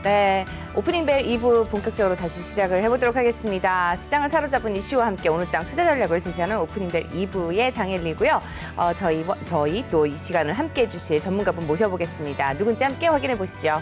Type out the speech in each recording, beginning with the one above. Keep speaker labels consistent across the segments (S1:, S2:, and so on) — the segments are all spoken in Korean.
S1: 네, 오프닝벨 2부 본격적으로 다시 시작을 해보도록 하겠습니다. 시장을 사로잡은 이슈와 함께 오늘 장 투자 전략을 제시하는 오프닝벨 2부의 장엘리고요. 저희 또 이 시간을 함께해 주실 전문가분 모셔보겠습니다. 누군지 함께 확인해 보시죠.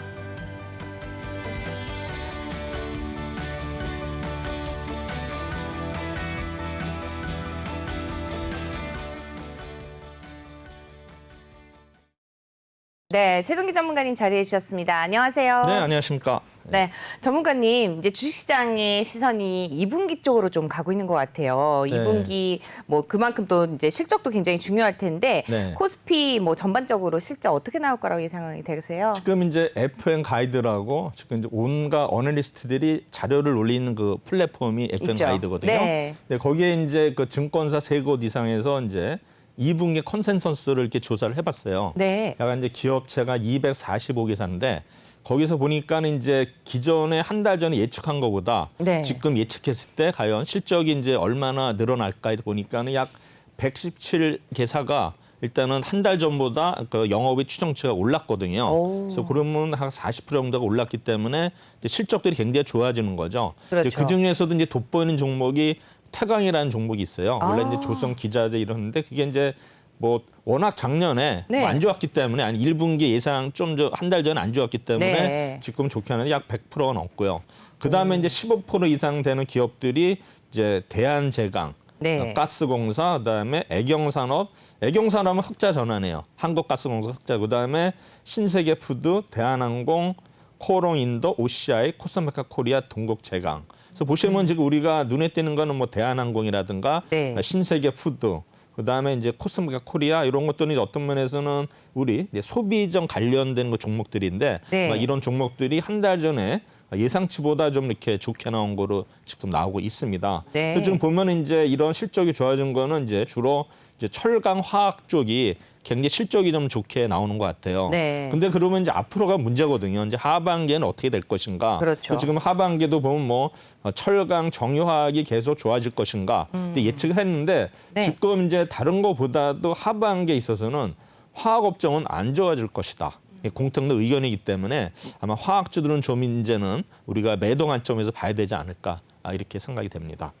S1: 네, 최동기 전문가님 자리해 주셨습니다. 안녕하세요.
S2: 네, 안녕하십니까.
S1: 네, 전문가님, 이제 주식시장의 시선이 2분기 쪽으로 좀 가고 있는 것 같아요.
S2: 네.
S1: 2분기 뭐 그만큼 또 이제 실적도 굉장히 중요할 텐데
S2: 네.
S1: 코스피 뭐 전반적으로 실적 어떻게 나올 거라고 예상이 되세요?
S2: 지금 이제 FM 가이드라고 지금 이제 온갖 어널리스트들이 자료를 올리는 그 플랫폼이 FM
S1: 있죠.
S2: 가이드거든요.
S1: 네.
S2: 네, 거기에 이제 그 증권사 3곳 이상에서 이제 2분기 컨센서스를 이렇게 조사를 해봤어요.
S1: 네.
S2: 약간 이제 기업체가 245개사인데 거기서 보니까는 이제 기존에 한 달 전에 예측한 것보다
S1: 네.
S2: 지금 예측했을 때 과연 실적이 이제 얼마나 늘어날까 보니까는 약 117개사가 일단은 한 달 전보다 그 영업의 추정치가 올랐거든요.
S1: 오.
S2: 그래서 그러면 한 40% 정도가 올랐기 때문에 이제 실적들이 굉장히 좋아지는 거죠.
S1: 그렇죠.
S2: 그 중에서도 이제 돋보이는 종목이 태광이라는 종목이 있어요. 원래 이제 조선 기자재 이러는데 그게 이제 뭐 워낙 작년에
S1: 네.
S2: 뭐안 좋았기 때문에 아니 1분기 예상 좀 한 달 전에 안 좋았기 때문에
S1: 네.
S2: 지금 좋게 하는데 약 100%가 넘고요. 그다음에 이제 15% 이상 되는 기업들이 이제 대한제강,
S1: 네.
S2: 가스공사, 그다음에 애경산업, 애경산업은 흑자 전환이에요. 한국가스공사 흑자, 그다음에 신세계푸드, 대한항공, 코롱인도, OCI, 코스메카 코리아, 동국제강. 그래서 보시면 지금 우리가 눈에 띄는 거는 뭐 대한항공이라든가
S1: 네.
S2: 신세계푸드, 그다음에 이제 코스메카 코리아 이런 것들이 어떤 면에서는 우리 이제 소비점 관련된 거 종목들인데
S1: 네.
S2: 이런 종목들이 한 달 전에 예상치보다 좀 이렇게 좋게 나온 거로 지금 나오고 있습니다.
S1: 네.
S2: 그래서 지금 보면 이제 이런 실적이 좋아진 거는 이제 주로 이제 철강 화학 쪽이 굉장히 실적이 좀 좋게 나오는 것 같아요.
S1: 네.
S2: 근데 그러면 이제 앞으로가 문제거든요. 이제 하반기에는 어떻게 될 것인가.
S1: 그렇죠.
S2: 지금 하반기도 보면 뭐 철강, 정유화학이 계속 좋아질 것인가. 근데 예측을 했는데
S1: 네.
S2: 지금 이제 다른 거보다도 하반기에 있어서는 화학업종은 안 좋아질 것이다. 공통된 의견이기 때문에 아마 화학주들은 좀 이제는 우리가 매도 관점에서 봐야 되지 않을까 이렇게 생각이 됩니다.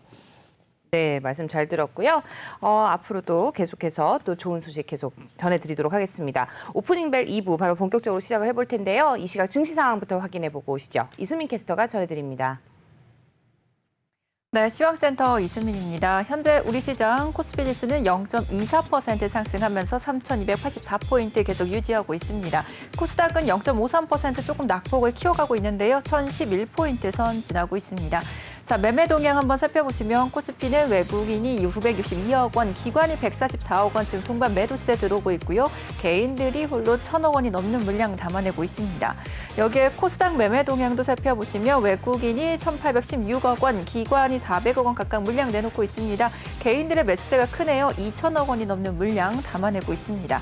S1: 네, 말씀 잘 들었고요. 앞으로도 계속해서 또 좋은 소식 계속 전해드리도록 하겠습니다. 오프닝벨 2부 바로 본격적으로 시작을 해볼 텐데요. 이 시각 증시 상황부터 확인해보고 오시죠. 이수민 캐스터가 전해드립니다.
S3: 네, 시황센터 이수민입니다. 현재 우리 시장 코스피 지수는 0.24% 상승하면서 3,284포인트 계속 유지하고 있습니다. 코스닥은 0.53% 조금 낙폭을 키워가고 있는데요. 1,011포인트 선 지나고 있습니다. 자, 매매 동향 한번 살펴보시면 코스피는 외국인이 962억 원, 기관이 144억 원 지금 통반 매도세 들어오고 있고요. 개인들이 홀로 1,000억 원이 넘는 물량 담아내고 있습니다. 여기에 코스닥 매매 동향도 살펴보시면 외국인이 1,816억 원, 기관이 400억 원 각각 물량 내놓고 있습니다. 개인들의 매수세가 크네요. 2,000억 원이 넘는 물량 담아내고 있습니다.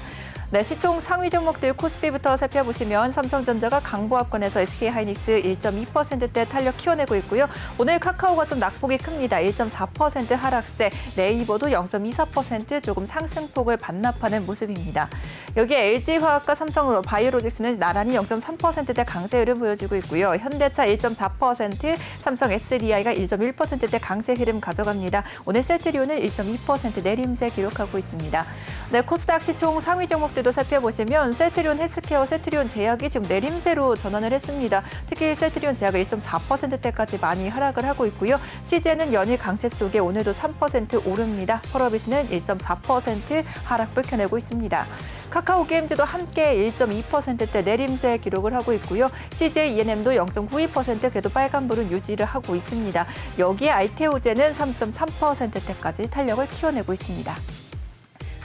S3: 네, 시총 상위 종목들 코스피부터 살펴보시면 삼성전자가 강보합권에서 SK하이닉스 1.2%대 탄력 키워내고 있고요. 오늘 카카오가 좀 낙폭이 큽니다. 1.4% 하락세, 네이버도 0.24% 조금 상승폭을 반납하는 모습입니다. 여기에 LG화학과 삼성바이오로직스는 나란히 0.3%대 강세 흐름 보여주고 있고요. 현대차 1.4%, 삼성 SDI가 1.1%대 강세 흐름 가져갑니다. 오늘 셀트리온은 1.2% 내림세 기록하고 있습니다. 네, 코스닥 시총 상위 종목들도 살펴보시면 셀트리온 헬스케어, 셀트리온 제약이 지금 내림세로 전환을 했습니다. 특히 셀트리온 제약은 1.4%대까지 많이 하락을 하고 있고요. CJ는 연일 강세 속에 오늘도 3% 오릅니다. 펄어비스는 1.4% 하락을 켜내고 있습니다. 카카오 게임즈도 함께 1.2%대 내림세 기록을 하고 있고요. CJ ENM도 0.92% 그래도 빨간불은 유지를 하고 있습니다. 여기에 알테오제는 3.3%대까지 탄력을 키워내고 있습니다.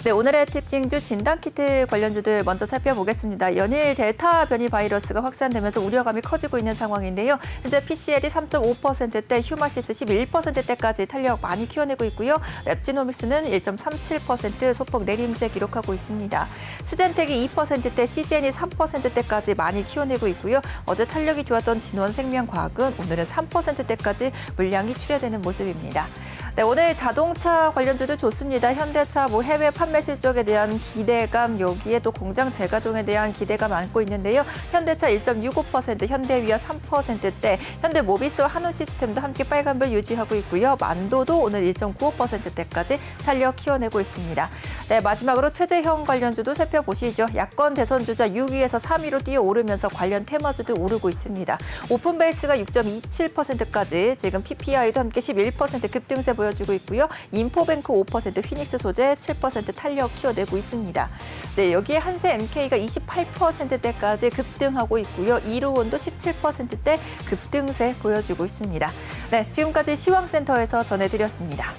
S3: 네, 오늘의 특징주 진단키트 관련주들 먼저 살펴보겠습니다. 연일 델타 변이 바이러스가 확산되면서 우려감이 커지고 있는 상황인데요. 현재 PCL이 3.5%대, 휴마시스 11%대까지 탄력 많이 키워내고 있고요. 랩지노믹스는 1.37% 소폭 내림세 기록하고 있습니다. 수젠텍이 2%대, CGN이 3%대까지 많이 키워내고 있고요. 어제 탄력이 좋았던 진원생명과학은 오늘은 3%대까지 물량이 출회되는 모습입니다. 네, 오늘 자동차 관련주도 좋습니다. 현대차 뭐 해외 판매 실적에 대한 기대감, 여기에 또 공장 재가동에 대한 기대감 안고 있는데요. 현대차 1.65%, 현대위아 3%대, 현대모비스와 한우시스템도 함께 빨간불 유지하고 있고요. 만도도 오늘 1.95%대까지 탄력 키워내고 있습니다. 네, 마지막으로 최재형 관련주도 살펴보시죠. 야권 대선 주자 6위에서 3위로 뛰어오르면서 관련 테마주도 오르고 있습니다. 오픈베이스가 6.27%까지, 지금 PPI도 함께 11% 급등세 보여주고 있고요. 인포뱅크 5%, 휘닉스 소재 7% 탄력 키워내고 있습니다. 네, 여기에 한세 MK가 28%대까지 급등하고 있고요. 이루온도 17%대 급등세 보여주고 있습니다. 네, 지금까지 시황센터에서 전해드렸습니다.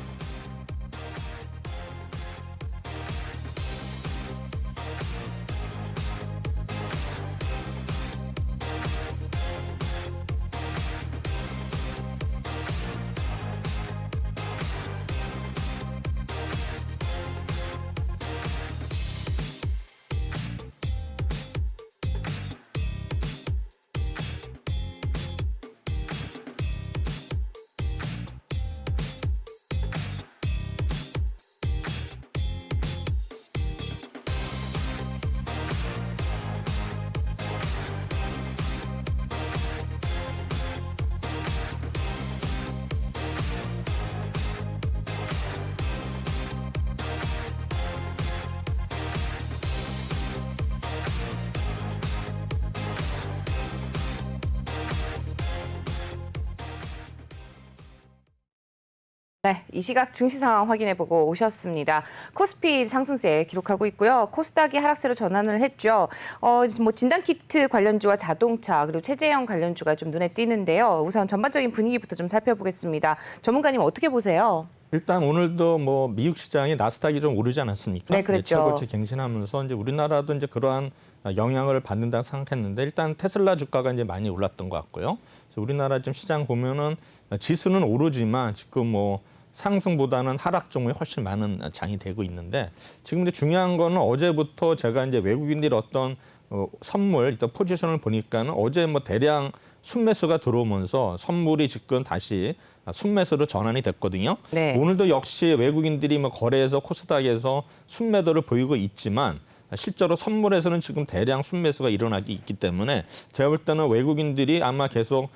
S1: 네, 이 시각 증시 상황 확인해보고 오셨습니다. 코스피 상승세 기록하고 있고요. 코스닥이 하락세로 전환을 했죠. 뭐 진단키트 관련주와 자동차 그리고 최재형 관련주가 좀 눈에 띄는데요. 우선 전반적인 분위기부터 좀 살펴보겠습니다. 전문가님 어떻게 보세요?
S2: 일단 오늘도 뭐 미국 시장이 나스닥이 좀 오르지 않았습니까?
S1: 네, 그랬죠.
S2: 최고치 갱신하면서 이제 우리나라도 이제 그러한 영향을 받는다 생각했는데 일단 테슬라 주가가 이제 많이 올랐던 것 같고요. 그래서 우리나라 지금 시장 보면은 지수는 오르지만 지금 뭐 상승보다는 하락 종목이 훨씬 많은 장이 되고 있는데 지금 이제 중요한 거는 어제부터 제가 이제 외국인들이 어떤 선물 일단 포지션을 보니까는 어제 뭐 대량 순매수가 들어오면서 선물이 지금 다시 순매수로 전환이 됐거든요.
S1: 네.
S2: 오늘도 역시 외국인들이 뭐 거래에서 코스닥에서 순매도를 보이고 있지만 실제로 선물에서는 지금 대량 순매수가 일어나기 있기 때문에 제가 볼 때는 외국인들이 아마 계속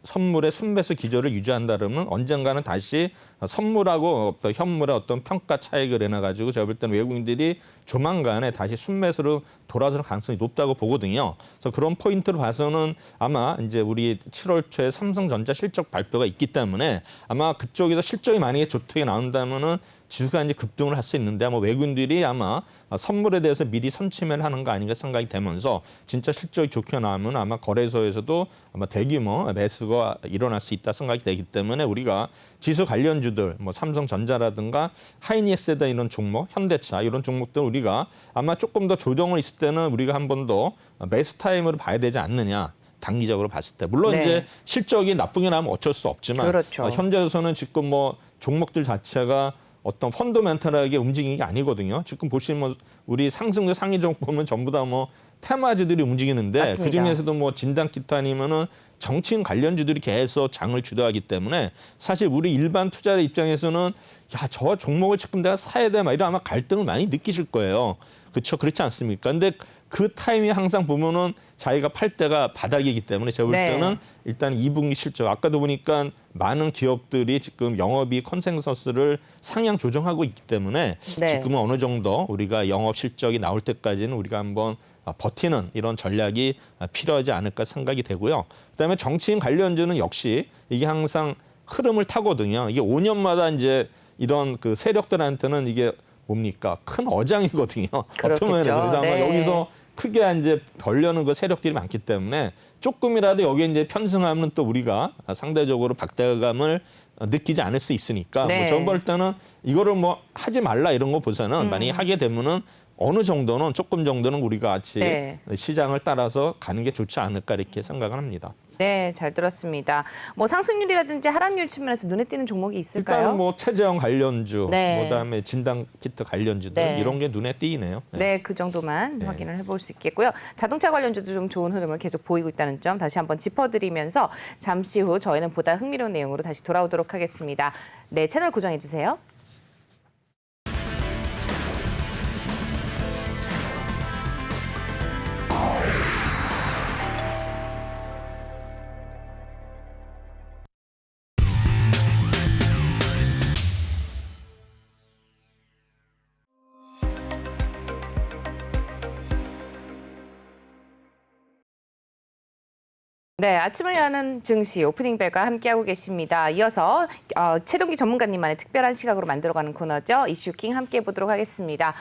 S2: 선물의 순매수 기조를 유지한다 그러면 언젠가는 다시 선물하고 어떤 현물의 어떤 평가 차익을 내놔가지고 제가 볼 때는 외국인들이 조만간에 다시 순매수로 돌아설 가능성이 높다고 보거든요. 그래서 그런 포인트를 봐서는 아마 이제 우리 7월 초에 삼성전자 실적 발표가 있기 때문에 아마 그쪽에서 실적이 만약에 좋게 나온다면은 지수가 이제 급등을 할 수 있는데 아마 외국인들이 아마 선물에 대해서 미리 선취매를 하는 거 아닌가 생각이 되면서 진짜 실적이 좋게 나오면 아마 거래소에서도 아마 대규모 매수가 일어날 수 있다 생각이 되기 때문에 우리가 지수 관련주들 뭐 삼성전자라든가 하이닉스에다 이런 종목, 현대차 이런 종목들 우리가 아마 조금 더 조정을 있을 때는 우리가 한 번 더 매수 타임으로 봐야 되지 않느냐. 단기적으로 봤을 때 물론
S1: 네.
S2: 이제 실적이 나쁘게 나면 어쩔 수 없지만
S1: 그렇죠.
S2: 현재로서는 지금 뭐 종목들 자체가 어떤 펀더멘탈하게 움직이는 게 아니거든요. 지금 보시면 우리 상승률 상위 종목 보면 전부 다 뭐 테마주들이 움직이는데
S1: 맞습니다.
S2: 그중에서도 뭐 진단키트 아니면은 정치인 관련주들이 계속 장을 주도하기 때문에 사실 우리 일반 투자자 입장에서는 야, 저 종목을 지금 내가 사야 돼 막 이런 아마 갈등을 많이 느끼실 거예요. 그렇죠? 그렇지 않습니까? 근데 그 타이밍 항상 보면은 자기가 팔 때가 바닥이기 때문에 제가 볼
S1: 네.
S2: 때는 일단 2분기 실적 아까도 보니까 많은 기업들이 지금 영업이익 컨센서스를 상향 조정하고 있기 때문에
S1: 네.
S2: 지금은 어느 정도 우리가 영업 실적이 나올 때까지는 우리가 한번 버티는 이런 전략이 필요하지 않을까 생각이 되고요. 그다음에 정치인 관련주는 역시 이게 항상 흐름을 타거든요. 이게 5년마다 이제 이런 그 세력들한테는 이게 뭡니까? 큰 어장이거든요. 어떤 면에서. 그래서 아마
S1: 네.
S2: 여기서 크게 이제 벌려는 그 세력들이 많기 때문에 조금이라도 여기에 이제 편승하면 또 우리가 상대적으로 박대감을 느끼지 않을 수 있으니까
S1: 네.
S2: 뭐 전 볼 때는 이거를 뭐 하지 말라 이런 거 보서는 만약에 하게 되면은 어느 정도는 조금 정도는 우리가 같이
S1: 네.
S2: 시장을 따라서 가는 게 좋지 않을까 이렇게 생각을 합니다.
S1: 네, 잘 들었습니다. 뭐 상승률이라든지 하락률 측면에서 눈에 띄는 종목이 있을까요?
S2: 일단 뭐 체제형 관련주,
S1: 네.
S2: 그다음에 진단 키트 관련주들
S1: 네.
S2: 이런 게 눈에 띄네요.
S1: 네, 그 정도만
S2: 네.
S1: 확인을 해볼 수 있겠고요. 자동차 관련주도 좀 좋은 흐름을 계속 보이고 있다는 점 다시 한번 짚어드리면서 잠시 후 저희는 보다 흥미로운 내용으로 다시 돌아오도록 하겠습니다. 네, 채널 고정해 주세요. 네, 아침을 여는 증시 오프닝 벨과 함께하고 계십니다. 이어서 최동기 전문가님만의 특별한 시각으로 만들어가는 코너죠. 이슈킹 함께 보도록 하겠습니다.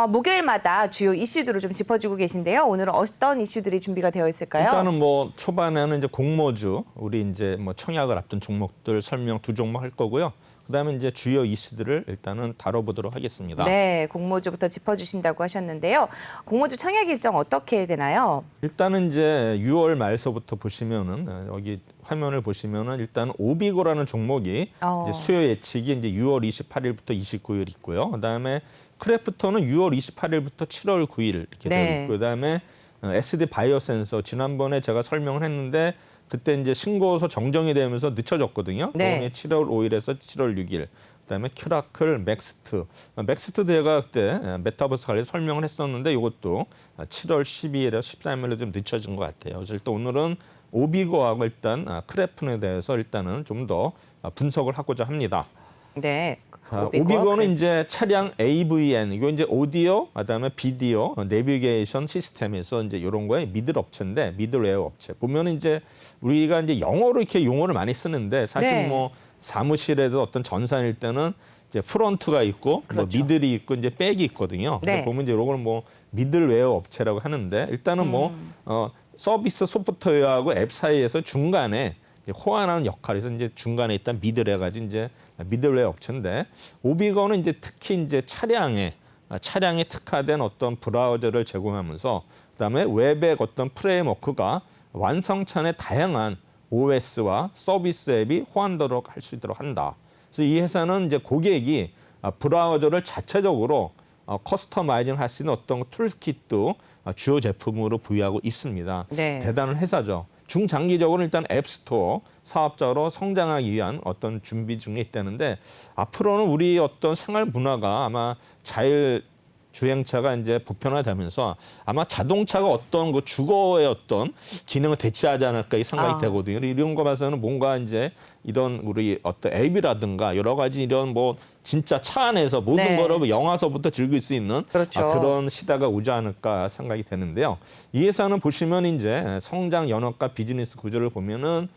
S1: 목요일마다 주요 이슈들을 좀 짚어주고 계신데요. 오늘은 어떤 이슈들이 준비가 되어 있을까요?
S2: 일단은 뭐 초반에는 이제 공모주, 우리 이제 뭐 청약을 앞둔 종목들 설명 두 종목 할 거고요. 그다음에 이제 주요 이슈들을 일단은 다뤄보도록 하겠습니다.
S1: 네, 공모주부터 짚어주신다고 하셨는데요. 공모주 청약 일정 어떻게 되나요?
S2: 일단은 이제 6월 말서부터 보시면은 여기 화면을 보시면은 일단 오비고라는 종목이 이제 수요 예측이 이제 6월 28일부터 29일 있고요. 그다음에 크래프톤은 6월 28일부터 7월 9일 이렇게
S1: 네.
S2: 되어 있고, 그다음에 SD 바이오센서 지난번에 제가 설명을 했는데 그때 이제 신고서 정정이 되면서 늦춰졌거든요.
S1: 네.
S2: 그게 7월 5일에서 7월 6일. 그다음에 큐라클, 맥스트 제가 그때 메타버스 관련 설명을 했었는데 이것도 7월 12일에서 13일로 좀 늦춰진 것 같아요. 그래서 일단 오늘은 오비고하고 일단 크래프톤에 대해서 일단은 좀 더 분석을 하고자 합니다.
S1: 네.
S2: 자, 오비고는 이제 차량 AVN, 이거 이제 오디오, 그다음에 비디오, 내비게이션 시스템에서 이제 이런 거에 미들 업체인데, 미들웨어 업체. 보면 이제 우리가 이제 영어로 이렇게 용어를 많이 쓰는데 사실
S1: 네.
S2: 뭐 사무실에도 어떤 전산일 때는 이제 프론트가 있고
S1: 그렇죠.
S2: 뭐 미들이 있고 이제 백이 있거든요. 그래서
S1: 네.
S2: 보면 이제 이런 걸 뭐 미들웨어 업체라고 하는데 일단은 뭐 서비스 소프트웨어하고 앱 사이에서 중간에 호환하는 역할에서 이제 중간에 있던 미들웨어 가지고 이제 미들웨어 업체인데, 오비거는 이제 특히 이제 차량에 특화된 어떤 브라우저를 제공하면서 그다음에 웹의 어떤 프레임워크가 완성찬의 다양한 OS와 서비스 앱이 호환되도록 할 수 있도록 한다. 그래서 이 회사는 이제 고객이 브라우저를 자체적으로 커스터마이징 할 수 있는 어떤 툴킷도 주요 제품으로 부여하고 있습니다.
S1: 네.
S2: 대단한 회사죠. 중장기적으로 일단 앱스토어 사업자로 성장하기 위한 어떤 준비 중에 있다는데, 앞으로는 우리 어떤 생활 문화가 아마 주행차가 이제 보편화되면서 아마 자동차가 어떤 그 주거의 어떤 기능을 대체하지 않을까 이 생각이 되거든요. 이런 거 봐서는 뭔가 이제 이런 우리 어떤 앱이라든가 여러 가지 이런 뭐 진짜 차 안에서 모든
S1: 네.
S2: 거를 영화서부터 즐길 수 있는
S1: 그렇죠.
S2: 그런 시대가 오지 않을까 생각이 되는데요. 이 회사는 보시면 이제 성장 연업과 비즈니스 구조를 보면은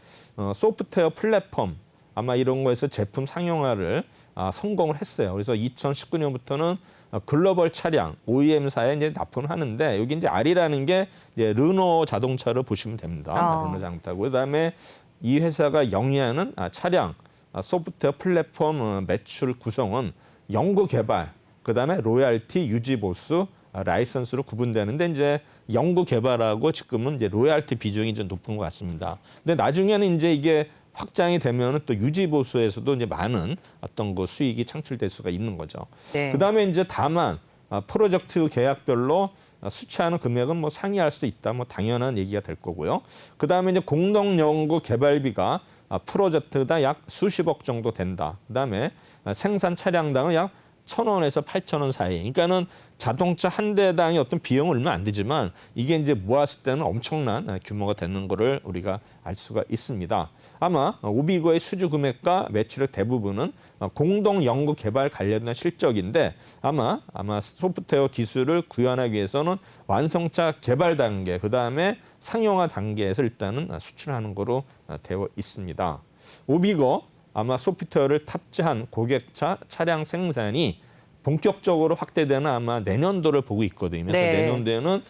S2: 소프트웨어 플랫폼 아마 이런 거에서 제품 상용화를 성공을 했어요. 그래서 2019년부터는 글로벌 차량 OEM사에 이제 납품을 하는데, 여기 이제 R이라는 게 이제 르노 자동차를 보시면 됩니다. 르노 자동차고, 그다음에 이 회사가 영위하는 차량 소프트웨어 플랫폼 매출 구성은 연구 개발, 그다음에 로얄티, 유지 보수, 라이선스로 구분되는데, 이제 연구 개발하고 지금은 이제 로얄티 비중이 좀 높은 것 같습니다. 근데 나중에는 이제 이게 확장이 되면 또 유지 보수에서도 이제 많은 어떤 그 수익이 창출될 수가 있는 거죠.
S1: 네.
S2: 그다음에 이제 다만 프로젝트 계약별로 수취하는 금액은 뭐 상이할 수 있다. 뭐 당연한 얘기가 될 거고요. 그다음에 이제 공동 연구 개발비가 프로젝트당 약 수십억 정도 된다. 그다음에 생산 차량당은 약 1,000원에서 8,000원 사이. 그러니까는 자동차 한 대당의 어떤 비용은 얼마 안 되지만 이게 이제 모았을 때는 엄청난 규모가 되는 거를 우리가 알 수가 있습니다. 아마 오비고의 수주 금액과 매출의 대부분은 공동 연구 개발 관련된 실적인데, 아마 소프트웨어 기술을 구현하기 위해서는 완성차 개발 단계, 그다음에 상용화 단계에서 일단은 수출하는 거로 되어 있습니다. 오비고 아마 소프트웨어를 탑재한 고객차 차량 생산이 본격적으로 확대되는 아마 내년도를 보고 있거든요. 그래서
S1: 네.
S2: 내년도에는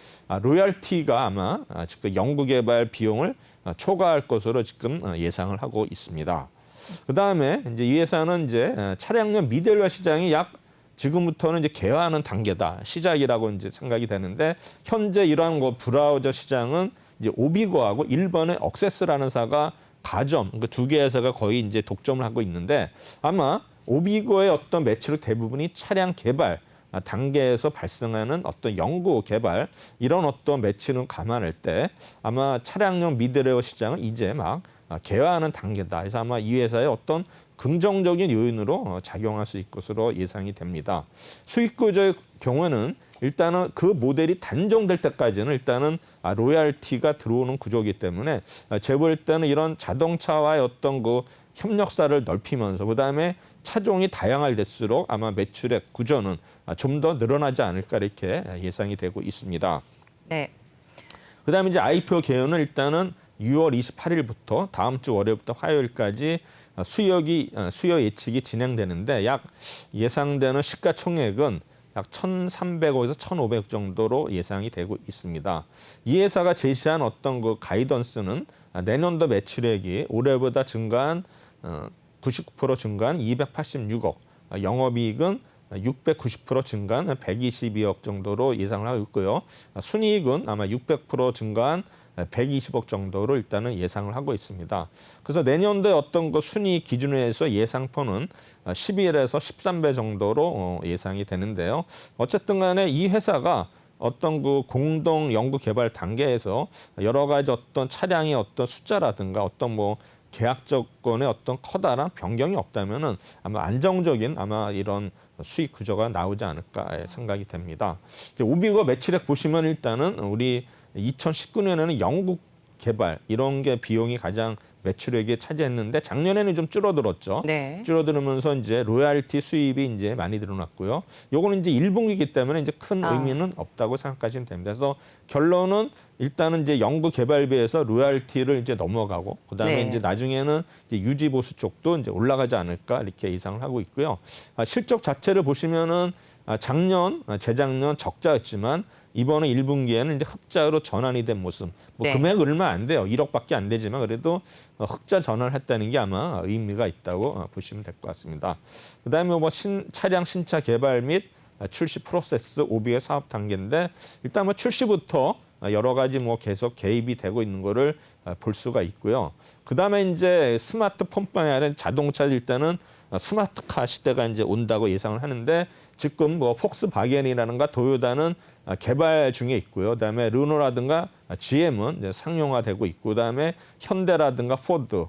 S2: 로얄티가 아마 지금 연구개발 비용을 초과할 것으로 지금 예상을 하고 있습니다. 그다음에 이제 이 회사는 이제 차량용 미들웨어 시장이 약 지금부터는 이제 개화하는 단계다, 시작이라고 이제 생각이 되는데, 현재 이러한 거 브라우저 시장은 이제 오비고하고 일본의 억세스라는 회사가 가점, 그 두 개의 회사가 거의 이제 독점을 하고 있는데 아마 오비고의 어떤 매출의 대부분이 차량 개발 단계에서 발생하는 어떤 연구 개발 이런 어떤 매출을 감안할 때 아마 차량용 미드레어 시장은 이제 막 개화하는 단계다. 그래서 아마 이 회사의 어떤 긍정적인 요인으로 작용할 수 있을 것으로 예상이 됩니다. 수익 구조의 경우에는 일단은 그 모델이 단종될 때까지는 일단은 로얄티가 들어오는 구조이기 때문에 제가 볼 때는 이런 자동차와의 어떤 그 협력사를 넓히면서 그다음에 차종이 다양할수록 아마 매출의 구조는 좀 더 늘어나지 않을까 이렇게 예상이 되고 있습니다.
S1: 네.
S2: 그다음에 이제 IPO 개요는 일단은 6월 28일부터 다음 주 월요일부터 화요일까지 수요 예측이 진행되는데 약 예상되는 시가총액은 약 1,300억에서 1,500억 정도로 예상이 되고 있습니다. 이 회사가 제시한 어떤 그 가이던스는 내년도 매출액이 올해보다 증가한 99% 증가한 286억, 영업이익은 690% 증가한 122억 정도로 예상을 하고 있고요. 순이익은 아마 600% 증가한 120억 정도로 일단은 예상을 하고 있습니다. 그래서 내년도에 어떤 그 순이익 기준으로 해서 예상포는 11에서 13배 정도로 예상이 되는데요. 어쨌든 간에 이 회사가 어떤 그 공동 연구 개발 단계에서 여러 가지 어떤 차량의 어떤 숫자라든가 어떤 뭐 계약 조건의 어떤 커다란 변경이 없다면은 아마 안정적인 아마 이런 수익 구조가 나오지 않을까 생각이 됩니다. 오비고 매출액 보시면 일단은 우리 2019년에는 영국 개발 이런 게 비용이 가장 매출액에 차지했는데 작년에는 좀 줄어들었죠.
S1: 네.
S2: 줄어들면서 이제 로얄티 수입이 이제 많이 늘어났고요. 요거는 이제 1분기이기 때문에 이제 큰 의미는 없다고 생각하시면 됩니다. 그래서 결론은 일단은 이제 연구 개발비에서 로얄티를 이제 넘어가고 그다음에
S1: 네.
S2: 이제 나중에는 이제 유지 보수 쪽도 이제 올라가지 않을까 이렇게 예상을 하고 있고요. 실적 자체를 보시면은 작년, 재작년 적자였지만 이번에 1분기에는 이제 흑자로 전환이 된 모습. 뭐
S1: 네.
S2: 금액 얼마 안 돼요. 1억밖에 안 되지만 그래도 흑자 전환을 했다는 게 아마 의미가 있다고 보시면 될 것 같습니다. 그다음에 뭐 차량 신차 개발 및 출시 프로세스 오비의 사업 단계인데 일단 뭐 출시부터 여러 가지 뭐 계속 개입이 되고 있는 거를 볼 수가 있고요. 그다음에 이제 스마트폰뿐 아니라 자동차 일단은 스마트카 시대가 이제 온다고 예상을 하는데 지금 뭐 폭스바겐이라든가 도요타는 개발 중에 있고요. 그다음에 르노라든가 GM은 이제 상용화되고 있고 그다음에 현대라든가 포드,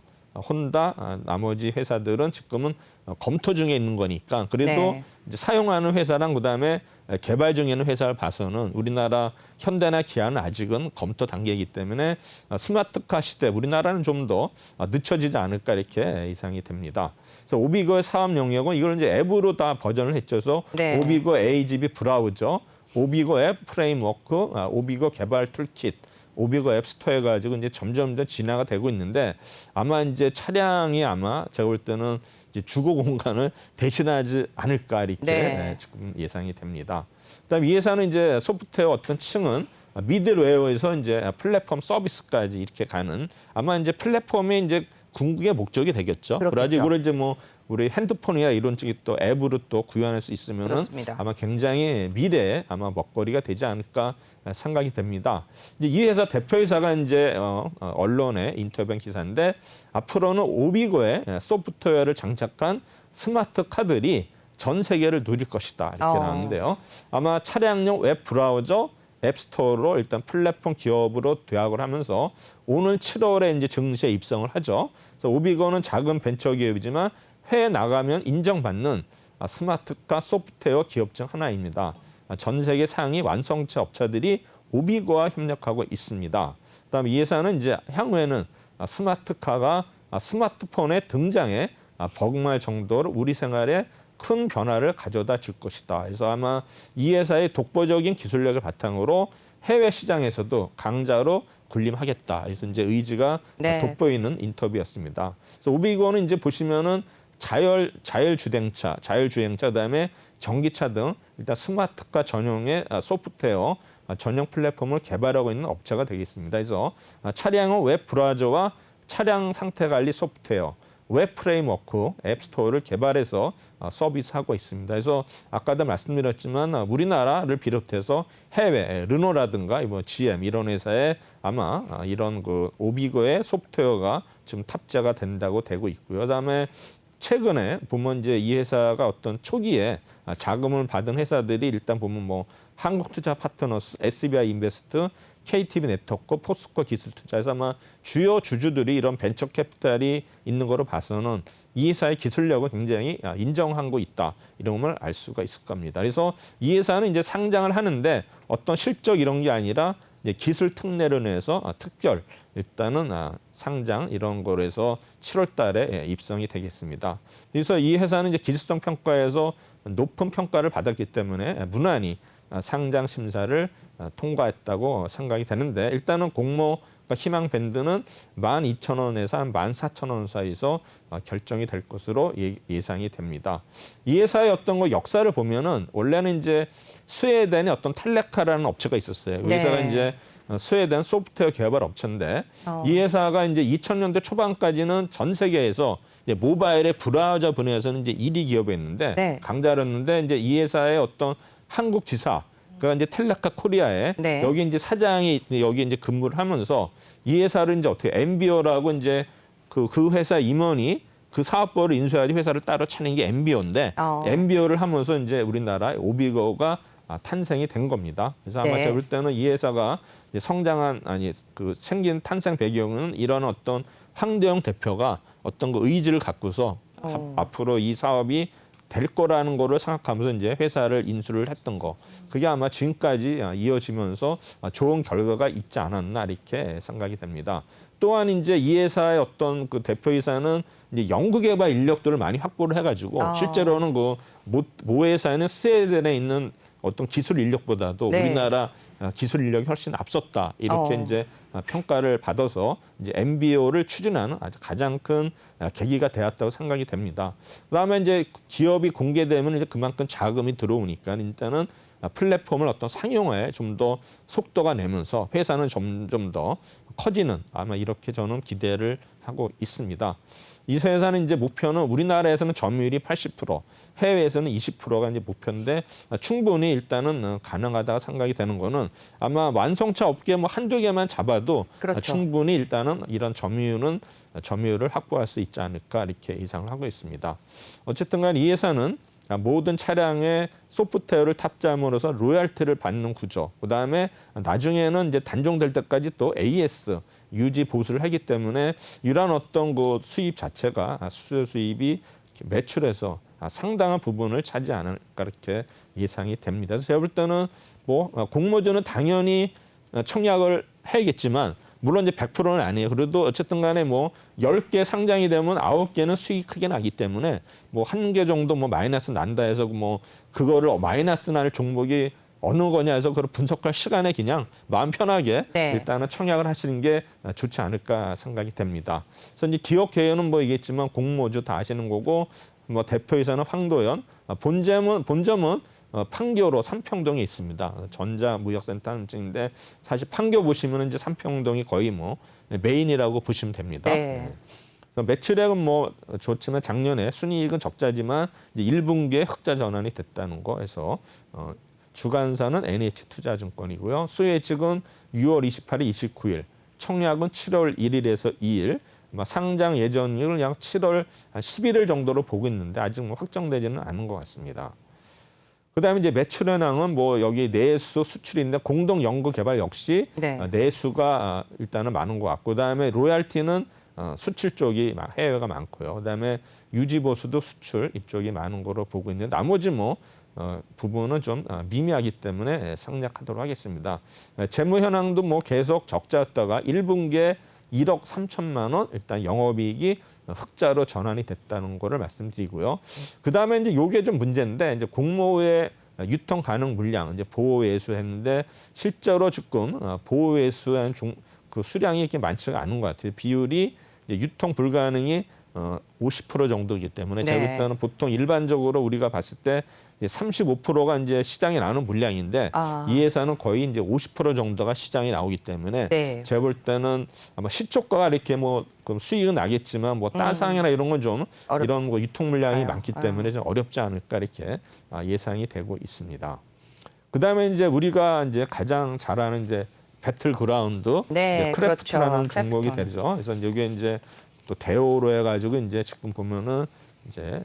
S2: 혼다 나머지 회사들은 지금은 검토 중에 있는 거니까 그래도
S1: 네.
S2: 이제 사용하는 회사랑 그다음에 개발 중에 있는 회사를 봐서는 우리나라 현대나 기아는 아직은 검토 단계이기 때문에 스마트카 시대 우리나라는 좀 더 늦춰지지 않을까 이렇게 예상이 됩니다. 그래서 오비고의 사업 영역은 이걸 이제 앱으로 다 버전을 했죠.
S1: 네.
S2: 오비고 AGB 브라우저, 오비고 앱 프레임워크, 오비고 개발 툴킷, 오비고 앱 스토어 해가지고 이제 점점 더 진화가 되고 있는데 아마 이제 차량이 아마 제가 볼 때는 이제 주거 공간을 대신하지 않을까 이렇게
S1: 네.
S2: 지금 예상이 됩니다. 그다음에 이 회사는 이제 소프트웨어 어떤 층은 미들웨어에서 이제 플랫폼 서비스까지 이렇게 가는 아마 이제 플랫폼이 이제 궁극의 목적이 되겠죠.
S1: 그렇겠죠.
S2: 그래가지고 이걸 이제 뭐 우리 핸드폰이나 이런 쪽이 또 앱으로 또 구현할 수 있으면은
S1: 그렇습니다.
S2: 아마 굉장히 미래에 아마 먹거리가 되지 않을까 생각이 됩니다. 이제 이 회사 대표이사가 이제 언론에 인터뷰한 기사인데 앞으로는 오비고의 소프트웨어를 장착한 스마트 카들이 전 세계를 누릴 것이다 이렇게 나오는데요. 아마 차량용 웹 브라우저 앱스토어로 일단 플랫폼 기업으로 도약을 하면서 오늘 7월에 이제 증시에 입성을 하죠. 그래서 오비고는 작은 벤처 기업이지만 해외 나가면 인정받는 스마트카 소프트웨어 기업 중 하나입니다. 전 세계 상위 완성체 업체들이 오비고와 협력하고 있습니다. 그다음에 이 회사는 이제 향후에는 스마트카가 스마트폰의 등장에 버금갈 정도로 우리 생활에 큰 변화를 가져다 줄 것이다. 그래서 아마 이 회사의 독보적인 기술력을 바탕으로 해외 시장에서도 강자로 군림하겠다. 그래서 이제 의지가
S1: 네.
S2: 돋보이는 인터뷰였습니다. 그래서 오비고는 이제 보시면은 자율주행차, 그다음에 전기차 등 일단 스마트카 전용의 소프트웨어 전용 플랫폼을 개발하고 있는 업체가 되겠습니다. 그래서 차량의 웹 브라우저와 차량 상태 관리 소프트웨어, 웹 프레임워크 앱스토어를 개발해서 서비스하고 있습니다. 그래서 아까도 말씀드렸지만 우리나라를 비롯해서 해외 르노라든가 이번 GM 이런 회사에 아마 이런 그 오비거의 소프트웨어가 지금 탑재가 된다고 되고 있고요. 그다음에 최근에 보면 이제 이 회사가 어떤 초기에 자금을 받은 회사들이 일단 보면 뭐 한국투자파트너스, SBI 인베스트, KTB 네트워크, 포스코 기술투자에서 아마 주요 주주들이 이런 벤처 캐피탈이 있는 거로 봐서는 이 회사의 기술력을 굉장히 인정하고 있다 이런 걸 알 수가 있을 겁니다. 그래서 이 회사는 이제 상장을 하는데 어떤 실적 이런 게 아니라 이제 기술 특례로 해서 특별 일단은 상장 이런 거로 해서 7월 달에 입성이 되겠습니다. 그래서 이 회사는 이제 기술성 평가에서 높은 평가를 받았기 때문에 무난히 상장 심사를 통과했다고 생각이 되는데 일단은 공모 희망 밴드는 12,000원에서 한 14,000원 사이에서 결정이 될 것으로 예상이 됩니다. 이 회사의 어떤 거 역사를 보면은 원래는 이제 스웨덴의 어떤 텔레카라는 업체가 있었어요. 이 회사가 이제 스웨덴 소프트웨어 개발 업체인데 이 회사가 이제 2000년대 초반까지는 전 세계에서 이제 모바일의 브라우저 분야에서는 이제 1위 기업이었는데 강자였는데 이제 이 회사의 어떤 한국 지사 그러니까 이제 텔레카 코리아에 여기 이제 사장이 여기 이제 근무를 하면서 이 회사를 이제 어떻게 엠비어라고 이제 그 회사 임원이 그 사업부를 인수해야지 회사를 따로 차린 게 엠비어인데 엠비어를 하면서 이제 우리나라의 오비거가 탄생이 된 겁니다. 그래서 아마 제가 볼 때는 이 회사가 이제 성장한 그 생긴 탄생 배경은 이런 어떤 황대영 대표가 어떤 그 의지를 갖고서 앞으로 이 사업이 될 거라는 거를 생각하면서 이제 회사를 인수를 했던 거. 그게 아마 지금까지 이어지면서 좋은 결과가 있지 않았나 이렇게 생각이 됩니다. 또한 이제 이 회사의 어떤 그 대표이사는 이제 연구개발 인력들을 많이 확보를 해가지고 실제로는 그 모 회사에는 스웨덴에 있는 어떤 기술 인력보다도 우리나라 기술 인력이 훨씬 앞섰다 이렇게 이제 평가를 받아서 이제 MBO를 추진하는 아주 가장 큰 계기가 되었다고 생각이 됩니다. 그다음에 이제 기업이 공개되면 이제 그만큼 자금이 들어오니까 일단은 플랫폼을 어떤 상용화에 좀 더 속도가 내면서 회사는 점점 더 커지는 아마 이렇게 저는 기대를 하고 있습니다. 이 회사는 이제 목표는 우리나라에서는 점유율이 80%, 해외에서는 20%가 이제 목표인데 충분히 일단은 가능하다고 생각이 되는 거는 아마 완성차 업계 뭐 한두 개만 잡아도 충분히 일단은 이런 점유율을 확보할 수 있지 않을까 이렇게 예상을 하고 있습니다. 어쨌든 간 이 회사는 모든 차량에 소프트웨어를 탑재함으로써 로열티를 받는 구조. 그다음에 나중에는 이제 단종될 때까지 또 AS 유지 보수를 하기 때문에 이러한 어떤 그 수입 자체가 수수료 수입이 매출에서 상당한 부분을 차지 않을까 이렇게 예상이 됩니다. 그래서 제가 볼 때는 뭐 공모주는 당연히 청약을 해야겠지만 물론 이제 100%는 아니에요. 그래도 어쨌든 간에 뭐 10개 상장이 되면 9개는 수익이 크게 나기 때문에 뭐 1개 정도 뭐 마이너스 난다 해서 뭐 그거를 마이너스 날 종목이 어느 거냐 해서 그걸 분석할 시간에 그냥 마음 편하게 일단은 청약을 하시는 게 좋지 않을까 생각이 됩니다. 그래서 이제 기업 개요는 뭐 얘기했지만 공모주 다 아시는 거고 뭐 대표이사는 황도연, 본점은 판교로 삼평동에 있습니다. 전자무역센터 한층인데 사실 판교 보시면 이제 삼평동이 거의 뭐 메인이라고 보시면 됩니다. 그래서 매출액은 뭐 좋지만 작년에 순이익은 적자지만 이제 1분기에 흑자 전환이 됐다는 거에서 주관사는 NH투자증권이고요. 수혜측은 6월 28일, 29일, 청약은 7월 1일에서 2일, 상장 예정일을 약 7월 11일 정도로 보고 있는데 아직 뭐 확정되지는 않은 것 같습니다. 그다음에 이제 매출 현황은 뭐 여기 내수 수출인데 공동 연구 개발 역시 내수가 일단은 많은 것 같고 그다음에 로얄티는 수출 쪽이 해외가 많고요. 그다음에 유지 보수도 수출 이쪽이 많은 거로 보고 있는데 나머지 뭐 부분은 좀 미미하기 때문에 생략하도록 하겠습니다. 재무 현황도 뭐 계속 적자였다가 1분기에 1억 3천만 원 일단 영업이익이 흑자로 전환이 됐다는 거를 말씀드리고요. 그다음에 이제 요게 좀 문제인데 이제 공모의 유통 가능 물량 이제 보호 외수했는데 실제로 지금 보호 외수한 그 수량이 이렇게 많지가 않은 것 같아요. 비율이 이제 유통 불가능이 50% 정도이기 때문에 제가
S1: 네.
S2: 볼 때는 보통 일반적으로 우리가 봤을 때 35%가 이제 시장에 나오는 물량인데
S1: 아.
S2: 이 회사는 거의 이제 50% 정도가 시장에 나오기 때문에
S1: 네.
S2: 제가 볼 때는 아마 시초가가 이렇게 뭐 그럼 수익은 나겠지만 뭐 따상이나 이런 건 좀 이런 뭐 유통 물량이 많기 때문에 좀 어렵지 않을까 이렇게 예상이 되고 있습니다. 그다음에 이제 우리가 이제 가장 잘 아는 이제 배틀그라운드
S1: 네,
S2: 크래프트라는
S1: 그렇죠.
S2: 종목이
S1: 크래프톤.
S2: 되죠. 그래서 이게 이제 또 대오로 해가지고 이제 지금 보면은 이제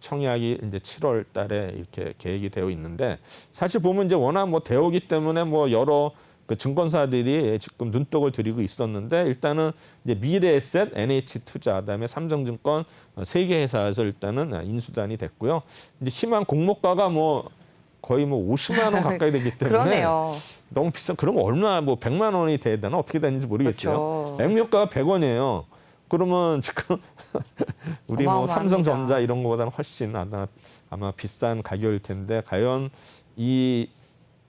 S2: 청약이 이제 7월 달에 이렇게 계획이 되어 있는데 사실 보면 이제 워낙 뭐 대오기 때문에 뭐 여러 그 증권사들이 지금 눈독을 들이고 있었는데 일단은 이제 미래에셋, NH투자, 그다음에 삼성증권 세 개 회사에서 일단은 인수단이 됐고요. 이제 희망 공모가가 뭐 거의 뭐 50만 원 가까이 되기 때문에
S1: 그러네요.
S2: 너무 비싼 그런 거 얼마 뭐 100만 원이 돼야 되나 어떻게 되는지 모르겠어요.
S1: 그렇죠.
S2: 액면가가 100원이에요. 그러면 지금 우리 뭐
S1: 어마어마합니다.
S2: 삼성전자 이런 거보다는 훨씬 아마 비싼 가격일 텐데 과연 이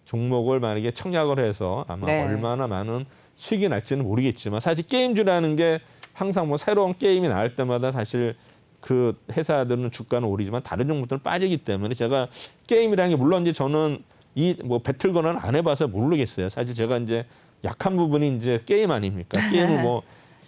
S2: 종목을 만약에 청약을 해서 아마
S1: 네.
S2: 얼마나 많은 수익이 날지는 모르겠지만 사실 게임주라는 게 항상 뭐 새로운 게임이 나올 때마다 사실 그 회사들은 주가는 오르지만 다른 종목들은 빠지기 때문에 제가 게임이라는 게 물론 이제 저는 이 뭐 배틀그라운드 안 해봐서 모르겠어요. 사실 제가 이제 약한 부분이 이제 게임 아닙니까? 게임을 뭐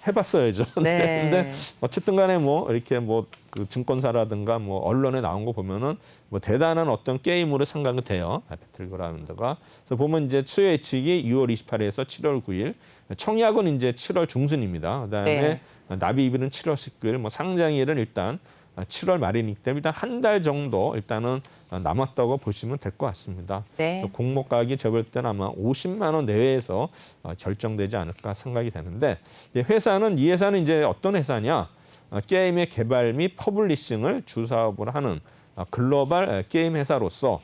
S2: 해봤어야죠.
S1: 네.
S2: 근데 어쨌든 간에 뭐 이렇게 뭐 그 증권사라든가 뭐 언론에 나온 거 보면은 뭐 대단한 어떤 게임으로 생각이 돼요. 배틀그라운드가. 그래서 보면 이제 수요 예측이 6월 28일에서 7월 9일, 청약은 이제 7월 중순입니다. 그다음에
S1: 네.
S2: 납입일은 7월 19일, 뭐 상장일은 일단 7월 말이기 때문에 일단 한 달 정도 일단은 남았다고 보시면 될 것 같습니다.
S1: 네.
S2: 그래서 공모 가격이 제가 볼 때는 아마 50만 원 내외에서 결정되지 않을까 생각이 되는데 회사는 이 회사는 이제 어떤 회사냐? 게임의 개발 및 퍼블리싱을 주사업으로 하는 글로벌 게임 회사로서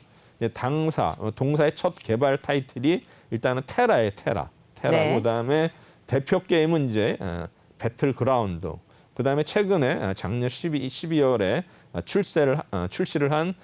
S2: 동사의 첫 개발 타이틀이 일단은 테라예요, 테라고
S1: 네.
S2: 그다음에 대표 게임은 이제 배틀그라운드. 그다음에 최근에 작년 12월에 출시를 한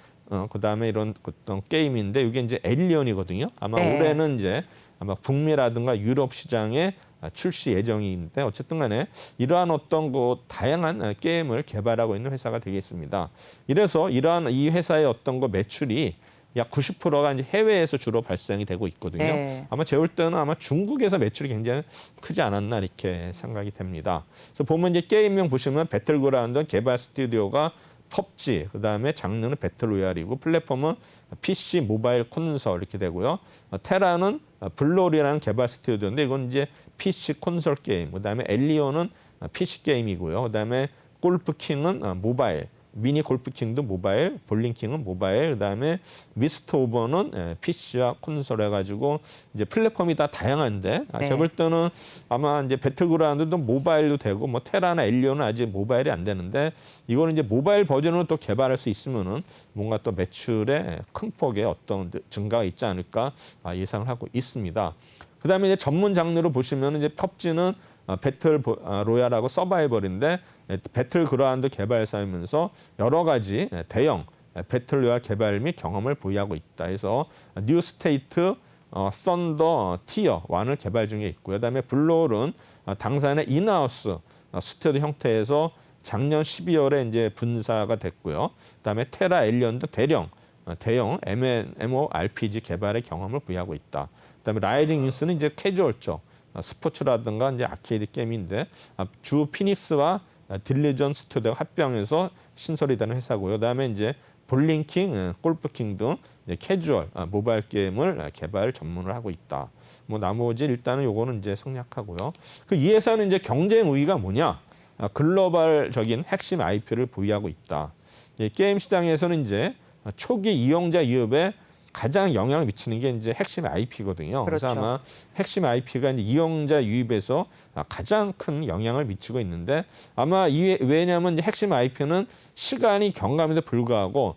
S2: 그다음에 이런 어떤 게임인데 이게 이제 에일리언이거든요. 아마
S1: 네.
S2: 올해는 이제 아마 북미라든가 유럽 시장에 출시 예정인데 어쨌든 간에 이러한 어떤 그 다양한 게임을 개발하고 있는 회사가 되겠습니다. 이래서 이러한 이 회사의 어떤 그 매출이 약 90%가 이제 해외에서 주로 발생이 되고 있거든요.
S1: 네.
S2: 아마 제가 볼 때는 아마 중국에서 매출이 굉장히 크지 않았나 이렇게 생각이 됩니다. 그래서 보면 이제 게임명 보시면 배틀그라운드 개발 스튜디오가 펍지, 그다음에 장르는 배틀로얄이고 플랫폼은 PC, 모바일, 콘솔 이렇게 되고요. 테라는 블로리라는 개발 스튜디오인데 이건 이제 PC 콘솔 게임, 그다음에 엘리오는 PC 게임이고요. 그다음에 골프킹은 모바일, 미니 골프킹도 모바일, 볼링킹은 모바일, 그다음에 미스트 오버는 PC와 콘솔 해가지고 이제 플랫폼이 다 다양한데
S1: 네.
S2: 제가 볼 때는 아마 이제 배틀그라운드도 모바일도 되고 뭐 테라나 엘리오는 아직 모바일이 안 되는데 이거는 이제 모바일 버전으로 또 개발할 수 있으면은 뭔가 또 매출에 큰 폭의 어떤 증가가 있지 않을까 예상을 하고 있습니다. 그다음에 이제 전문 장르로 보시면 이제 펍지는 배틀 로얄하고 서바이벌인데 배틀그라운드 개발사이면서 여러 가지 대형 배틀 로얄 개발 및 경험을 보유하고 있다. 해서 뉴 스테이트 썬더 티어 1을 개발 중에 있고요. 그다음에 블루홀은 당사의 인하우스 스튜디오 형태에서 작년 12월에 이제 분사가 됐고요. 그다음에 테라 엘리언도 대형 MMORPG 개발의 경험을 부여하고 있다. 그다음에 라이징 윈스는 이제 캐주얼 쪽 스포츠라든가 이제 아케이드 게임인데 주 피닉스와 딜리전 스튜디오가 합병해서 신설이 되는 회사고요. 그다음에 이제 볼링킹, 골프킹 등 이제 캐주얼 모바일 게임을 개발 전문을 하고 있다. 뭐 나머지 일단은 요거는 이제 생략하고요. 그 이 회사는 이제 경쟁 우위가 뭐냐? 글로벌적인 핵심 IP를 보유하고 있다. 게임 시장에서는 이제 초기 이용자 유입에 가장 영향을 미치는 게 이제 핵심 IP거든요. 그래서
S1: 그렇죠.
S2: 아마 핵심 IP가 이제 이용자 유입에서 가장 큰 영향을 미치고 있는데 아마 왜냐하면 이제 핵심 IP는 시간이 경감에도 불구하고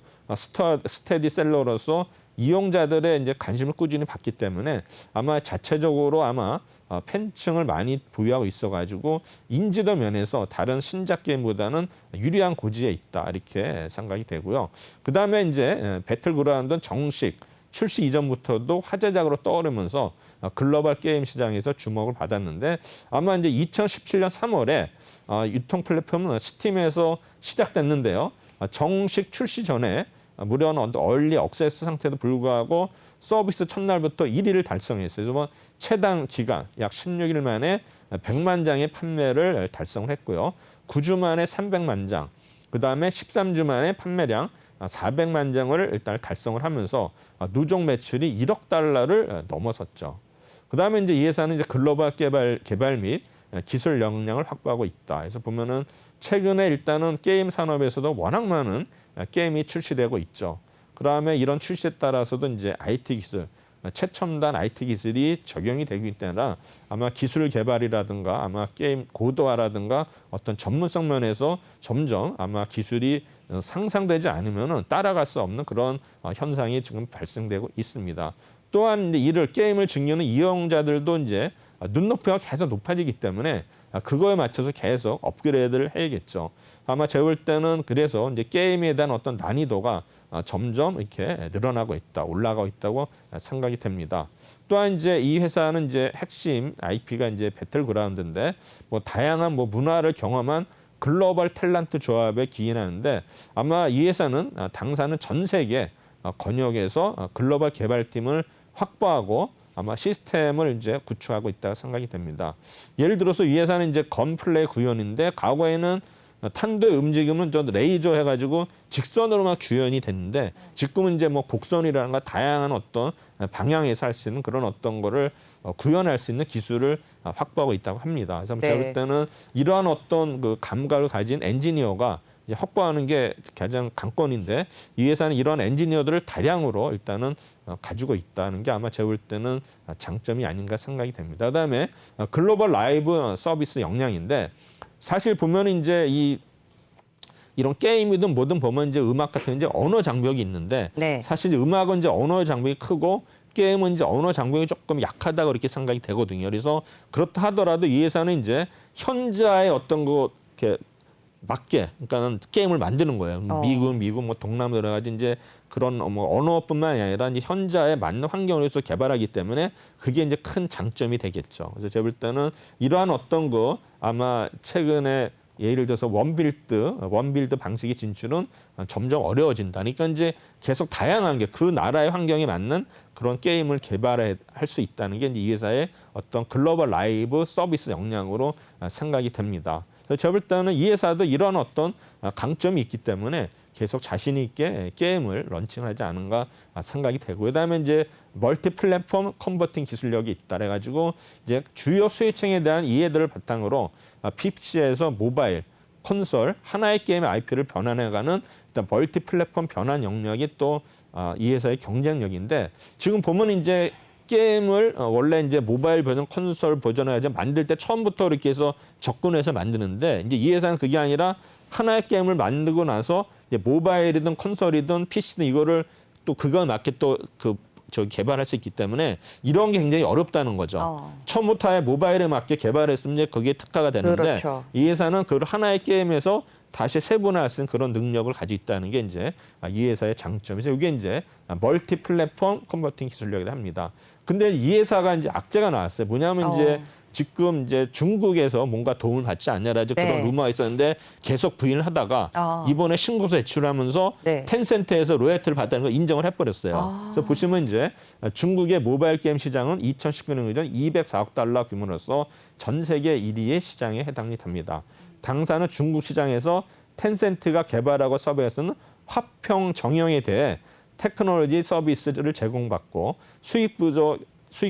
S2: 스테디셀러로서 이용자들의 이제 관심을 꾸준히 받기 때문에 아마 자체적으로 아마 팬층을 많이 보유하고 있어가지고 인지도 면에서 다른 신작 게임보다는 유리한 고지에 있다 이렇게 생각이 되고요. 그 다음에 이제 배틀그라운드는 정식 출시 이전부터도 화제작으로 떠오르면서 글로벌 게임 시장에서 주목을 받았는데 아마 이제 2017년 3월에 유통 플랫폼 스팀에서 시작됐는데요. 정식 출시 전에 무료한 얼리 액세스 상태도 불구하고 서비스 첫날부터 1위를 달성했어요. 그래서 최단 기간 약 16일 만에 100만 장의 판매를 달성을 했고요. 9주 만에 300만 장, 그다음에 13주 만에 판매량 400만 장을 일단 달성을 하면서 누적 매출이 1억 달러를 넘어섰죠. 그다음에 이제 이 회사는 이제 글로벌 개발 및 기술 역량을 확보하고 있다. 그래서 보면은 최근에 일단은 게임 산업에서도 워낙 많은 게임이 출시되고 있죠. 그다음에 이런 출시에 따라서도 이제 IT 기술, 최첨단 IT 기술이 적용이 되기 때문에 아마 기술 개발이라든가 아마 게임 고도화라든가 어떤 전문성 면에서 점점 아마 기술이 상상되지 않으면은 따라갈 수 없는 그런 현상이 지금 발생되고 있습니다. 또한 이제 이를 게임을 즐기는 이용자들도 이제 눈높이가 계속 높아지기 때문에 그거에 맞춰서 계속 업그레이드를 해야겠죠. 아마 제가 볼 때는 그래서 이제 게임에 대한 어떤 난이도가 점점 이렇게 늘어나고 있다, 올라가고 있다고 생각이 됩니다. 또한 이제 이 회사는 이제 핵심 IP가 이제 배틀그라운드인데 다양한 문화를 경험한 글로벌 탤런트 조합에 기인하는데 아마 이 회사는 당사는 전 세계 권역에서 글로벌 개발팀을 확보하고 아마 시스템을 이제 구축하고 있다고 생각이 됩니다. 예를 들어서 이 회사는 이제 건플레이 구현인데 과거에는 탄도의 움직임은 좀 레이저 해가지고 직선으로만 구현이 됐는데 지금은 이제 곡선이라든가 다양한 어떤 방향에서 할 수 있는 그런 어떤 거를 구현할 수 있는 기술을 확보하고 있다고 합니다. 그래서 제가 볼 때는 이러한 어떤 그 감각을 가진 엔지니어가 이제 확보하는 게 가장 관건인데 이 회사는 이런 엔지니어들을 다량으로 일단은 가지고 있다는 게 아마 제가 볼 때는 장점이 아닌가 생각이 됩니다. 그다음에 글로벌 라이브 서비스 역량인데 사실 보면 이제 이런 게임이든 뭐든 보면 이제 음악 같은 이제 언어 장벽이 있는데
S1: 네.
S2: 사실 음악은 이제 언어 장벽이 크고 게임은 이제 언어 장벽이 조금 약하다고 그렇게 생각이 되거든요. 그래서 그렇다 하더라도 이 회사는 이제 현자의 어떤 거 이렇게 맞게 그러니까는 게임을 만드는 거예요. 미국 동남아 여러 가지 이제 그런 언어뿐만 아니라 이제 현자에 맞는 환경을 위해서 개발하기 때문에 그게 이제 큰 장점이 되겠죠. 그래서 제가 볼 때는 이러한 어떤 거 아마 최근에 예를 들어서 원빌드 방식의 진출은 점점 어려워진다. 그러니까 이제 계속 다양한 게 그 나라의 환경에 맞는 그런 게임을 개발할 수 있다는 게 이제 이 회사의 어떤 글로벌 라이브 서비스 역량으로 생각이 됩니다. 그래서 제가 볼 때는 이 회사도 이런 어떤 강점이 있기 때문에 계속 자신 있게 게임을 런칭하지 않은가 생각이 되고 그다음에 이제 멀티 플랫폼 컨버팅 기술력이 있다 그래가지고 이제 주요 수혜층에 대한 이해들을 바탕으로 PC에서 모바일, 콘솔 하나의 게임의 IP를 변환해가는 일단 멀티 플랫폼 변환 영역이 또 이 회사의 경쟁력인데 지금 보면 이제 게임을 원래 이제 모바일 버전, 콘솔 버전을 이제 만들 때 처음부터 이렇게 해서 접근해서 만드는데 이제 이 회사는 그게 아니라 하나의 게임을 만들고 나서 이제 모바일이든 콘솔이든 PC든 이거를 또 그거에 맞게 또 개발할 수 있기 때문에 이런 게 굉장히 어렵다는 거죠. 처음부터 아예 모바일에 맞게 개발했으면 거기에 특화가 되는데
S1: 그렇죠.
S2: 이 회사는 그 하나의 게임에서 다시 세분화할 수 있는 그런 능력을 가지고 있다는 게 이제 이 회사의 장점이죠. 이게 이제 멀티 플랫폼 컨버팅 기술력이라 합니다. 근데 이 회사가 이제 악재가 나왔어요. 뭐냐면 이제 지금 이제 중국에서 뭔가 도움을 받지 않냐라지
S1: 네.
S2: 그런 루머가 있었는데 계속 부인을 하다가 이번에 신고서 제출하면서
S1: 네.
S2: 텐센트에서 로열티를 받다는 걸 인정을 해버렸어요. 그래서 보시면 이제 중국의 모바일 게임 시장은 2019년 기준 204억 달러 규모로서 전 세계 1위의 시장에 해당이 됩니다. 당사는 중국 시장에서 텐센트가 개발하고 서비스하는 화평 정형에 대해 테크놀로지 서비스를 제공받고 수익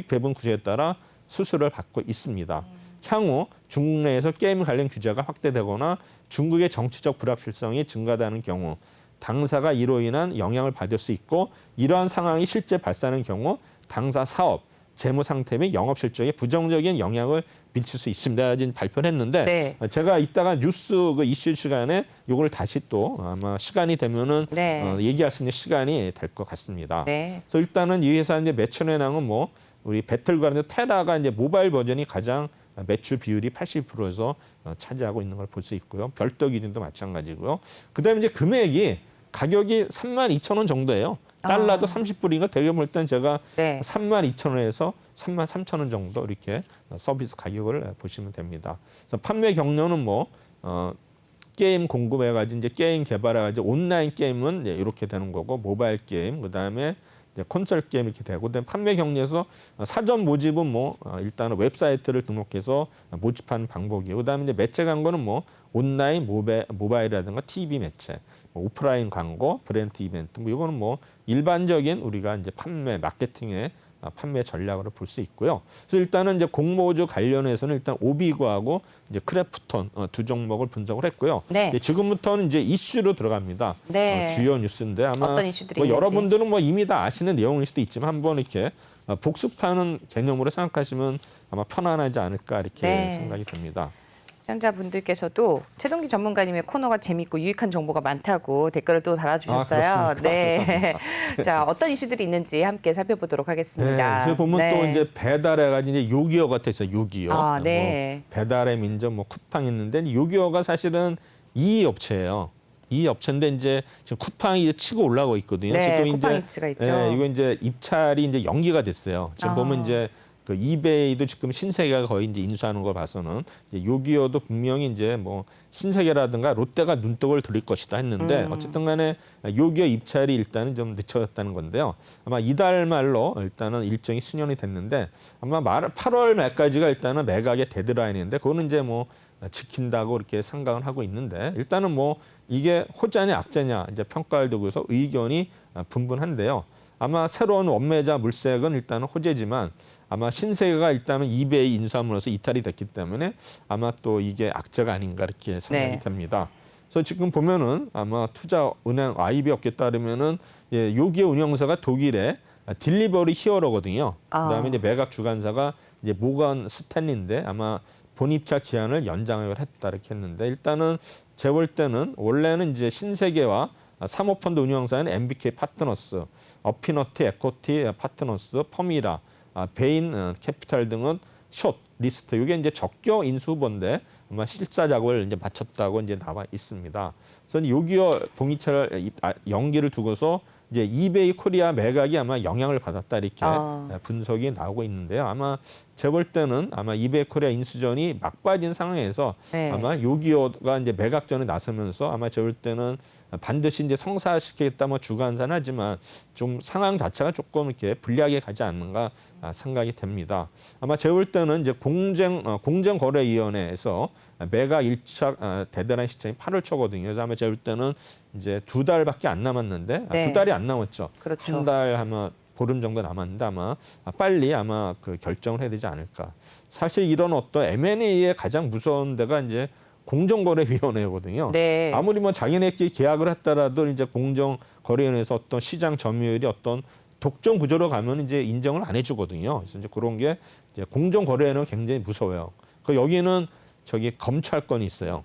S2: 배분 구조에 따라 수수료를 받고 있습니다. 향후 중국 내에서 게임 관련 규제가 확대되거나 중국의 정치적 불확실성이 증가되는 경우 당사가 이로 인한 영향을 받을 수 있고 이러한 상황이 실제 발생하는 경우 당사 사업, 재무 상태 및 영업 실적에 부정적인 영향을 미칠 수 있습니다. 지금 발표를 했는데
S1: 네.
S2: 제가 이따가 뉴스 그 이슈 시간에 이걸 다시 또 아마 시간이 되면은
S1: 네.
S2: 얘기할 수 있는 시간이 될 것 같습니다.
S1: 네.
S2: 그래서 일단은 이 회사 이제 매출에 나온 우리 배틀그라운드 테라가 이제 모바일 버전이 가장 매출 비율이 80%에서 차지하고 있는 걸 볼 수 있고요. 별도 기준도 마찬가지고요. 그다음에 이제 가격이 32,000원 정도예요. 달러도 30불이니까 대개 볼 땐 제가
S1: 네.
S2: 32,000원에서 33,000원 정도 이렇게 서비스 가격을 보시면 됩니다. 그래서 판매 경로는 뭐 게임 공급해가지고 이제 게임 개발해가지고 온라인 게임은 이렇게 되는 거고 모바일 게임 그다음에 이제 콘솔 게임 이렇게 되고 그다음에 판매 경로에서 사전 모집은 뭐 일단은 웹사이트를 등록해서 모집하는 방법이고 그다음에 이제 매체 광고는 뭐 온라인 모바일이라든가 TV 매체 뭐 오프라인 광고 브랜드 이벤트 뭐 이거는 뭐 일반적인 우리가 이제 판매 마케팅의 판매 전략으로 볼 수 있고요. 그래서 일단은 이제 공모주 관련해서는 일단 오비고하고 이제 크래프톤 두 종목을 분석을 했고요.
S1: 네.
S2: 이제 지금부터는 이제 이슈로 들어갑니다.
S1: 네.
S2: 주요 뉴스인데 아마
S1: 어떤 이슈들이
S2: 뭐
S1: 있는지.
S2: 여러분들은 뭐 이미 다 아시는 내용일 수도 있지만 한번 이렇게 복습하는 개념으로 생각하시면 아마 편안하지 않을까 이렇게
S1: 네.
S2: 생각이 됩니다.
S1: 시청자분들께서도 최동기 전문가님의 코너가 재밌고 유익한 정보가 많다고 댓글을 또 달아주셨어요.
S2: 그렇습니까?
S1: 네. 자, 어떤 이슈들이 있는지 함께 살펴보도록 하겠습니다.
S2: 네, 그래서 보면
S1: 네.
S2: 또 이제 배달해가지고 이제 요기요가 또 있어요. 요기요.
S1: 아, 네.
S2: 뭐 배달의 민족, 뭐 쿠팡 있는데 요기요가 사실은 이 업체예요. 이 업체인데 이제 지금 쿠팡이 이제 치고 올라가고 있거든요.
S1: 네,
S2: 지금
S1: 쿠팡
S2: 이제
S1: 이츠가 있죠.
S2: 이거 이제 입찰이 이제 연기가 됐어요. 지금 보면 이제 그 이베이도 지금 신세계가 거의 이제 인수하는 걸 봐서는 이제 요기요도 분명히 이제 뭐 신세계라든가 롯데가 눈독을 들일 것이다 했는데 어쨌든 간에 요기요 입찰이 일단은 좀 늦춰졌다는 건데요. 아마 이달 말로 일단은 일정이 수년이 됐는데 아마 8월 말까지가 일단은 매각의 데드라인인데 그거는 이제 뭐 지킨다고 이렇게 생각을 하고 있는데 일단은 뭐 이게 호재냐 악재냐 이제 평가를 두고서 의견이 분분한데요. 아마 새로운 원매자 물색은 일단은 호재지만 아마 신세계가 일단은 이베이 인수함으로써 이탈이 됐기 때문에 아마 또 이게 악재가 아닌가 이렇게 생각이
S1: 네.
S2: 됩니다. 그래서 지금 보면은 아마 투자은행 IB업계에 따르면은 요기요 운영사가 독일의 딜리버리 히어로거든요. 그다음에 이제 매각 주관사가 이제 모건 스탠리인데 아마 본입찰 기한을 연장을 했다 이렇게 했는데 일단은 제 볼 때는 원래는 이제 신세계와 사모펀드 운영사인 MBK 파트너스, 어피너티 에코티 파트너스, 퍼미라, 베인 캐피탈 등은 숏 리스트. 이게 이제 적격 인수 후보인데 아마 실사 작업을 이제 마쳤다고 이제 나와 있습니다. 그래서 요기요 봉이차를 연기를 두고서 이제 이베이 코리아 매각이 아마 영향을 받았다 이렇게 분석이 나오고 있는데요. 아마 제 볼 때는 아마 이베이 코리아 인수전이 막빠진 상황에서
S1: 네.
S2: 아마 요기요가 이제 매각전에 나서면서 아마 제 볼 때는 반드시 이제 성사시키겠다 뭐 주관사는 하지만 좀 상황 자체가 조금 이렇게 불리하게 가지 않는가 생각이 됩니다. 아마 제 볼 때는 이제 공정거래위원회에서 매각 1차 데드라인 시점이 8월 초거든요. 그래서 아마 제 볼 때는 이제 2달밖에 안 남았는데
S1: 네.
S2: 2달이 안 남았죠.
S1: 그렇죠.
S2: 한 달 아마 보름 정도 남았는데 아마 빨리 아마 그 결정을 해야 되지 않을까. 사실 이런 어떤 M&A의 가장 무서운 데가 이제 공정거래위원회거든요.
S1: 네.
S2: 아무리 뭐 자기네끼리 계약을 했더라도 이제 공정거래위원회에서 어떤 시장 점유율이 어떤 독점 구조로 가면 이제 인정을 안 해주거든요. 그래서 이제 그런 게 이제 공정거래위원회는 굉장히 무서워요. 그 여기는 저기 검찰권이 있어요.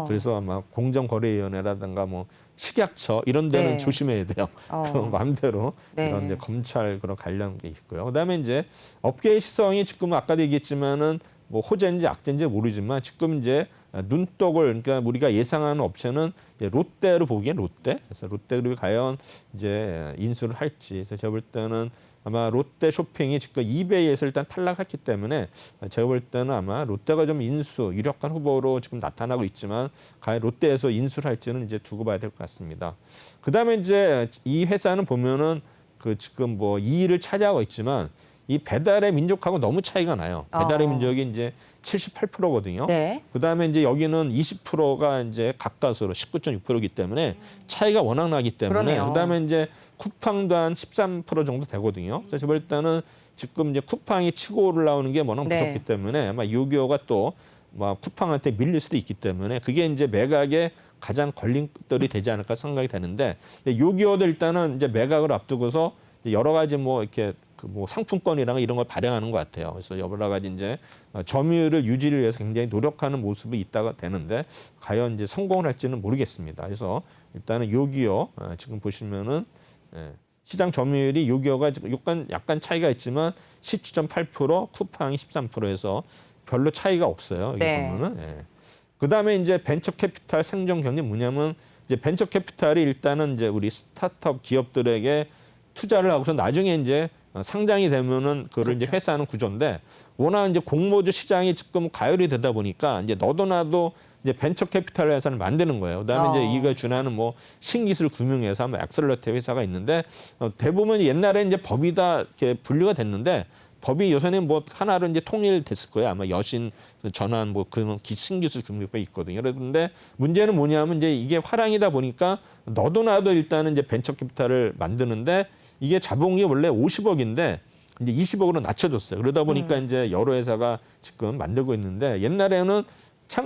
S2: 그래서 아마 공정거래위원회라든가 뭐 식약처 이런 데는
S1: 네.
S2: 조심해야 돼요. 그 마음대로
S1: 네.
S2: 이런 이제 검찰 그런 관련 게 있고요. 그다음에 이제 업계의 시성이 지금 아까도 얘기했지만은 뭐 호재인지 악재인지 모르지만 지금 이제 눈독을 그러니까 우리가 예상하는 업체는 이제 롯데로 보기엔 롯데. 그래서 롯데그룹이 과연 이제 인수를 할지. 그래서 제가 볼 때는 아마 롯데 쇼핑이 지금 이베이에서 일단 탈락했기 때문에 제가 볼 때는 아마 롯데가 좀 인수 유력한 후보로 지금 나타나고 있지만 과연 롯데에서 인수를 할지는 이제 두고 봐야 될 것 같습니다. 그다음에 이제 이 회사는 보면은 그 지금 뭐 2위를 차지하고 있지만 이 배달의 민족하고 너무 차이가 나요. 배달의 민족이 이제 78%거든요.
S1: 네.
S2: 그다음에 이제 여기는 20%가 이제 가까스로 19.6%이기 때문에 차이가 워낙 나기 때문에
S1: 그러네요.
S2: 그다음에 이제 쿠팡도 한 13% 정도 되거든요. 그래서 제가 볼 때는 지금 이제 쿠팡이 치고 올라오는 게 워낙
S1: 네.
S2: 무섭기 때문에 아마 요기요가 또 뭐 쿠팡한테 밀릴 수도 있기 때문에 그게 이제 매각에 가장 걸림돌이 되지 않을까 생각이 되는데 요기요도 일단은 이제 매각을 앞두고서 여러 가지 뭐 이렇게 그 뭐 상품권이랑 이런 걸 발행하는 것 같아요. 그래서 여러 가지 이제 점유율을 유지를 위해서 굉장히 노력하는 모습이 있다가 되는데 과연 이제 성공을 할지는 모르겠습니다. 그래서 일단은 요기요 지금 보시면은 시장 점유율이 요기요가 약간 차이가 있지만 17.8% 쿠팡이 13%에서 별로 차이가 없어요. 여기
S1: 네.
S2: 보면은. 그다음에 이제 벤처 캐피탈 생존 경제 뭐냐면 이제 벤처 캐피탈이 일단은 이제 우리 스타트업 기업들에게 투자를 하고서 나중에 이제 상장이 되면은 그거를 이제 회사하는 구조인데 워낙 이제 공모주 시장이 지금 가열이 되다 보니까 이제 너도 나도 이제 벤처 캐피탈 회사를 만드는 거예요. 그다음에 이제 이거 준하는 뭐 신기술 금융회사, 뭐 엑셀러트 회사가 있는데 대부분 옛날에 이제 법이 다 이렇게 분류가 됐는데 법이 요새는 뭐 하나로 이제 통일됐을 거예요. 아마 여신 전환 뭐 그런 신기술 금융법이 있거든요. 그런데 문제는 뭐냐면 이제 이게 화랑이다 보니까 너도 나도 일단은 이제 벤처 캐피탈을 만드는데 이게 자본이 원래 50억인데 이제 20억으로 낮춰줬어요. 그러다 보니까 이제 여러 회사가 지금 만들고 있는데 옛날에는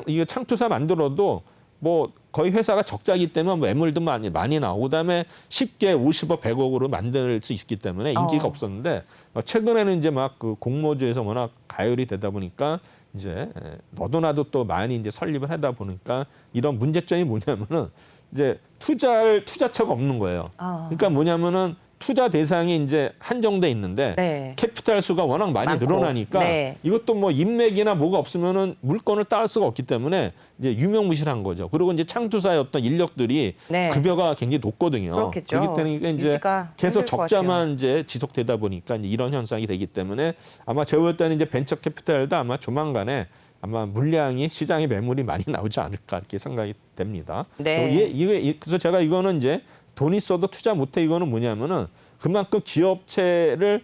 S2: 이거 창투사 만들어도 뭐 거의 회사가 적자이기 때문에 뭐 매물도 많이 나오고 그다음에 쉽게 50억, 100억으로 만들 수 있기 때문에 인기가 없었는데 최근에는 이제 막 그 공모주에서 워낙 가열이 되다 보니까 이제 너도 나도 또 많이 이제 설립을 하다 보니까 이런 문제점이 뭐냐면은 이제 투자처가 없는 거예요. 그러니까 뭐냐면은 투자 대상이 이제 한정돼 있는데
S1: 네.
S2: 캐피탈 수가 워낙 많이
S1: 많고.
S2: 늘어나니까
S1: 네.
S2: 이것도 뭐 인맥이나 뭐가 없으면은 물건을 따를 수가 없기 때문에 이제 유명무실한 거죠. 그리고 이제 창투사의 어떤 인력들이
S1: 네.
S2: 급여가 굉장히 높거든요.
S1: 그렇겠죠.
S2: 그렇기 때문에 이제
S1: 유지가
S2: 계속
S1: 힘들 것
S2: 적자만 이제 지속되다 보니까 이제 이런 현상이 되기 때문에 아마 제가 볼 때는 이제 벤처 캐피탈도 아마 조만간에 아마 물량이 시장에 매물이 많이 나오지 않을까 이렇게 생각이 됩니다.
S1: 네.
S2: 그래서 제가 이거는 이제 돈 있어도 투자 못해 이거는 뭐냐면은 그만큼 기업체를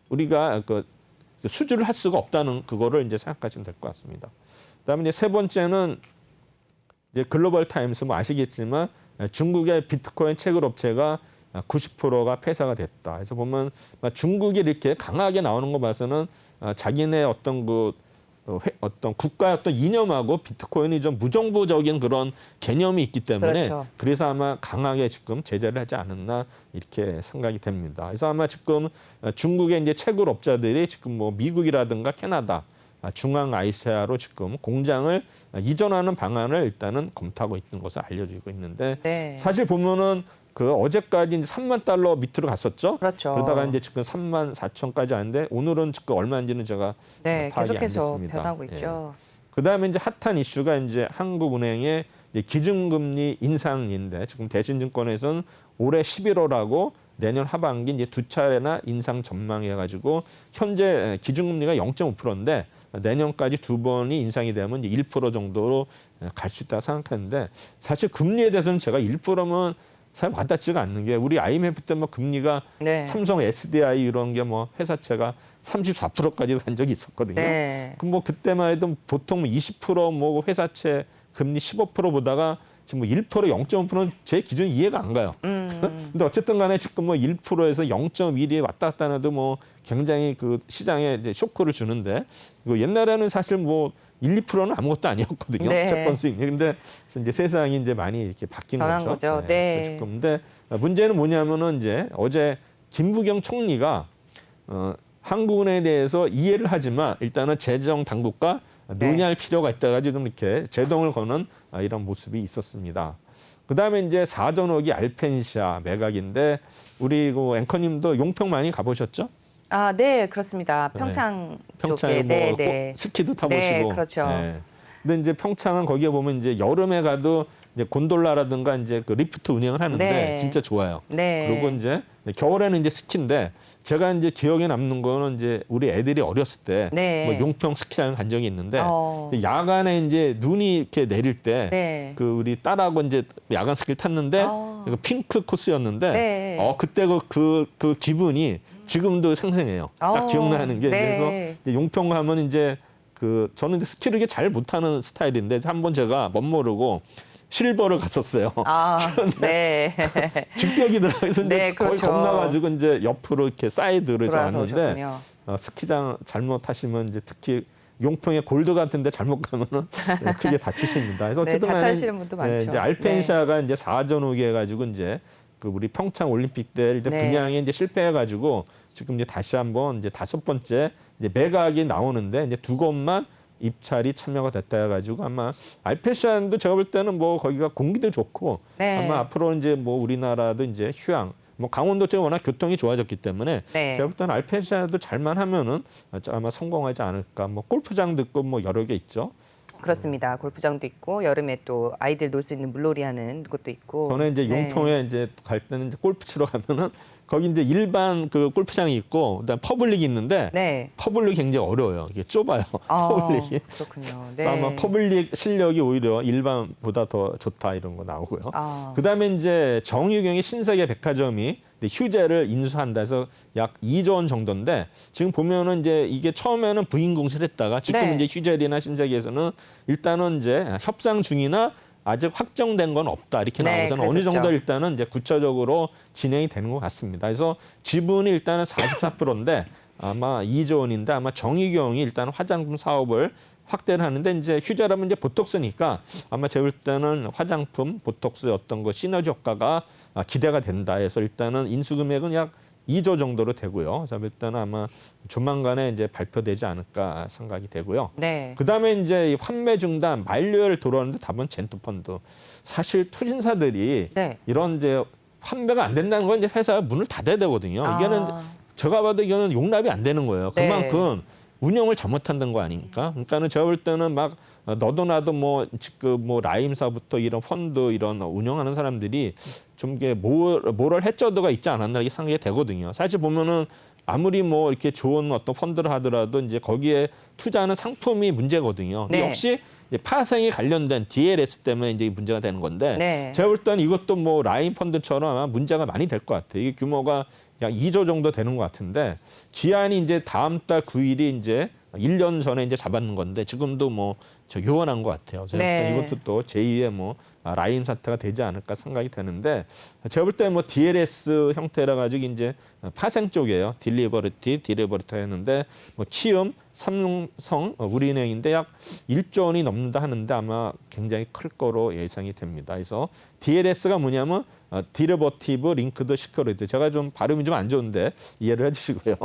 S2: 우리가 그 수주를 할 수가 없다는 그거를 이제 생각하시면 될 것 같습니다. 그다음에 이제 세 번째는 이제 글로벌 타임스 뭐 아시겠지만 중국의 비트코인 채굴 업체가 90%가 폐사가 됐다. 그래서 보면 중국이 이렇게 강하게 나오는 거 봐서는 자기네 어떤 어떤 국가의 어떤 이념하고 비트코인이 좀 무정부적인 그런 개념이 있기 때문에
S1: 그렇죠.
S2: 그래서 아마 강하게 지금 제재를 하지 않았나 이렇게 생각이 됩니다. 그래서 아마 지금 중국의 이제 채굴 업자들이 지금 뭐 미국이라든가 캐나다, 중앙아시아로 지금 공장을 이전하는 방안을 일단은 검토하고 있는 것을 알려지고 있는데
S1: 네.
S2: 사실 보면은 그 어제까지 이제 3만 달러 밑으로 갔었죠.
S1: 그렇죠.
S2: 그러다가 이제 지금 3만 4천까지 왔는데 오늘은 지금 얼마인지는 제가
S1: 네,
S2: 파악이 안
S1: 계속해서
S2: 됐습니다.
S1: 변하고
S2: 예.
S1: 있죠.
S2: 그다음에 이제 핫한 이슈가 이제 한국은행의 이제 기준금리 인상인데 지금 대신증권에서는 올해 11월하고 내년 하반기 이제 두 차례나 인상 전망해가지고 현재 기준금리가 0.5%인데 내년까지 두 번이 인상이 되면 이제 1% 정도로 갈 수 있다고 생각하는데 사실 금리에 대해서는 제가 1%면 잘 와닿지가 않는 게 우리 IMF 때 뭐 금리가
S1: 네.
S2: 삼성, SDI 이런 게 뭐 회사채가 34%까지 간 적이 있었거든요.
S1: 네.
S2: 그럼 뭐 그때만 해도 보통 20% 회사채 금리 15% 보다가 지금 뭐 1%, 0.5%는 제 기준 이해가 안 가요. 근데 어쨌든 간에 지금 뭐 1%에서 0.1이 왔다 갔다 해도 뭐 굉장히 그 시장에 이제 쇼크를 주는데 이거 옛날에는 사실 뭐 1, 2%는 아무것도 아니었거든요.
S1: 네.
S2: 채권 수익률. 근데 이제 세상이 이제 많이 이렇게 바뀐
S1: 변한
S2: 거죠.
S1: 거죠. 네.
S2: 그래서 지금 근데 문제는 뭐냐면은 이제 어제 김부겸 총리가 한국은행에 대해서 이해를 하지만 일단은 재정 당국과 논의할 필요가 있다가지고 좀 이렇게 제동을 거는 이런 모습이 있었습니다. 그다음에 이제 4전옥이 알펜시아 매각인데 우리 그 앵커님도 용평 많이 가보셨죠?
S1: 아, 네, 그렇습니다. 평창
S2: 평창에
S1: 쪽에.
S2: 뭐
S1: 네, 네.
S2: 스키도 타보시고.
S1: 네, 그렇죠.
S2: 근데 이제 평창은 거기에 보면 이제 여름에 가도 이제 곤돌라라든가 이제 그 리프트 운행을 하는데
S1: 네.
S2: 진짜 좋아요.
S1: 네.
S2: 그리고 이제 겨울에는 이제 스키인데 제가 이제 기억에 남는 거는 이제 우리 애들이 어렸을 때
S1: 네.
S2: 뭐 용평 스키장 간 적이 있는데
S1: 어.
S2: 야간에 이제 눈이 이렇게 내릴 때
S1: 네.
S2: 그 우리 딸하고 이제 야간 스키를 탔는데 그 핑크 코스였는데
S1: 네.
S2: 그때 그 기분이 지금도 생생해요. 딱 기억나는 게
S1: 네.
S2: 그래서 이제 용평 가면 이제 그 저는 이제 스키를 이렇게 잘 못하는 스타일인데 한번 제가 멋모르고 실버를 갔었어요.
S1: 아, 네.
S2: 직벽이더라고요. 그래서 이제
S1: 네,
S2: 거의
S1: 그렇죠.
S2: 겁나가지고 이제 옆으로 이렇게 사이드로 해서
S1: 돌아서
S2: 왔는데
S1: 오셨군요.
S2: 스키장 잘못 타시면 이제 특히 용평의 골드 같은데 잘못 가면은 크게 다치십니다. 그래서
S1: 네,
S2: 어쨌든
S1: 잘
S2: 간에
S1: 타시는 분도 많죠.
S2: 이제 알펜시아가 이제 4전후기 해가지고 이제 그 우리 평창 올림픽 때 일단
S1: 네.
S2: 분양에 이제 실패해가지고 지금 이제 다시 한번 이제 5번째 이제 매각이 나오는데 이제 두 곳만 입찰이 참여가 됐다 해가지고 아마 알펜시아도 제가 볼 때는 뭐 거기가 공기도 좋고
S1: 네.
S2: 아마 앞으로 이제 뭐 우리나라도 이제 휴양 뭐 강원도 쪽이 워낙 교통이 좋아졌기 때문에
S1: 네.
S2: 제가 볼 때는 알펜시아도 잘만 하면은 아마 성공하지 않을까. 뭐 골프장도 있고 뭐 여러 개 있죠.
S1: 그렇습니다. 골프장도 있고 여름에 또 아이들 놀 수 있는 물놀이 하는 곳도 있고.
S2: 저는 이제
S1: 네.
S2: 용평에 이제 갈 때는 이제 골프 치러 가면은 거기 이제 일반 그 골프장이 있고 그다음 퍼블릭이 있는데
S1: 네.
S2: 퍼블릭이 굉장히 어려워요. 이게 좁아요.
S1: 아,
S2: 퍼블릭이.
S1: 그렇군요. 네.
S2: 그래서 아마 퍼블릭 실력이 오히려 일반보다 더 좋다 이런 거 나오고요.
S1: 아.
S2: 그다음에 이제 정유경의 신세계 백화점이 휴재를 인수한다 해서 약 2조 원 정도인데 지금 보면은 이제 이게 처음에는 부인 공시를 했다가 지금
S1: 네.
S2: 이제 휴재리나 신세계에서는 일단은 이제 협상 중이나 아직 확정된 건 없다 이렇게
S1: 네,
S2: 나오고서는 어느
S1: 그랬었죠.
S2: 정도 일단은 이제 구체적으로 진행이 되는 것 같습니다. 그래서 지분이 일단은 44%인데 아마 2조 원인데 아마 정유경이 일단 화장품 사업을 확대를 하는데 이제 휴재라면 이제 보톡스니까 아마 제가 볼 때는 화장품, 보톡스 어떤 거 시너지 효과가 기대가 된다 해서 일단은 인수 금액은 약 2조 정도로 되고요. 그래서 일단은 아마 조만간에 이제 발표되지 않을까 생각이 되고요.
S1: 네.
S2: 그다음에 이제 이 환매 중단 만료를 돌아오는데 답은 젠토펀드. 사실 투자사들이
S1: 네.
S2: 이런 이제 환매가 안 된다는 건 이제 회사가 문을 닫아야 되거든요. 이게는 제가 봐도 이거는 용납이 안 되는 거예요.
S1: 네.
S2: 그만큼 운영을 잘못한다는 거 아닙니까? 그러니까는 제가 볼 때는 막 너도 나도 뭐 지금 뭐 라임사부터 이런 펀드 이런 운영하는 사람들이 좀 이게 모럴 해저드가 있지 않았나 이렇게 생각이 되거든요. 사실 보면은 아무리 뭐 이렇게 좋은 어떤 펀드를 하더라도 이제 거기에 투자하는 상품이 문제거든요.
S1: 네.
S2: 역시 이제 파생이 관련된 DLS 때문에 이제 문제가 되는 건데
S1: 네.
S2: 제가 볼 때는 이것도 뭐 라임 펀드처럼 아마 문제가 많이 될 것 같아요. 이게 규모가 약 2조 정도 되는 것 같은데 기한이 이제 다음 달 9일이 이제 1년 전에 이제 잡았는 건데 지금도 뭐 저 요원한 것 같아요. 제가
S1: 네.
S2: 이것도 또 제2의 뭐 라임 사태가 되지 않을까 생각이 되는데 제가 볼 때 뭐 DLS 형태라 가지고 이제 파생 쪽이에요. 딜리버리티 했는데 뭐 키움, 삼성, 우리은행인데 약 1조 원이 넘는다 하는데 아마 굉장히 클 거로 예상이 됩니다. 그래서 DLS가 뭐냐면 디레버티브 링크드 시큐리티. 제가 좀 발음이 좀 안 좋은데 이해를 해주시고요.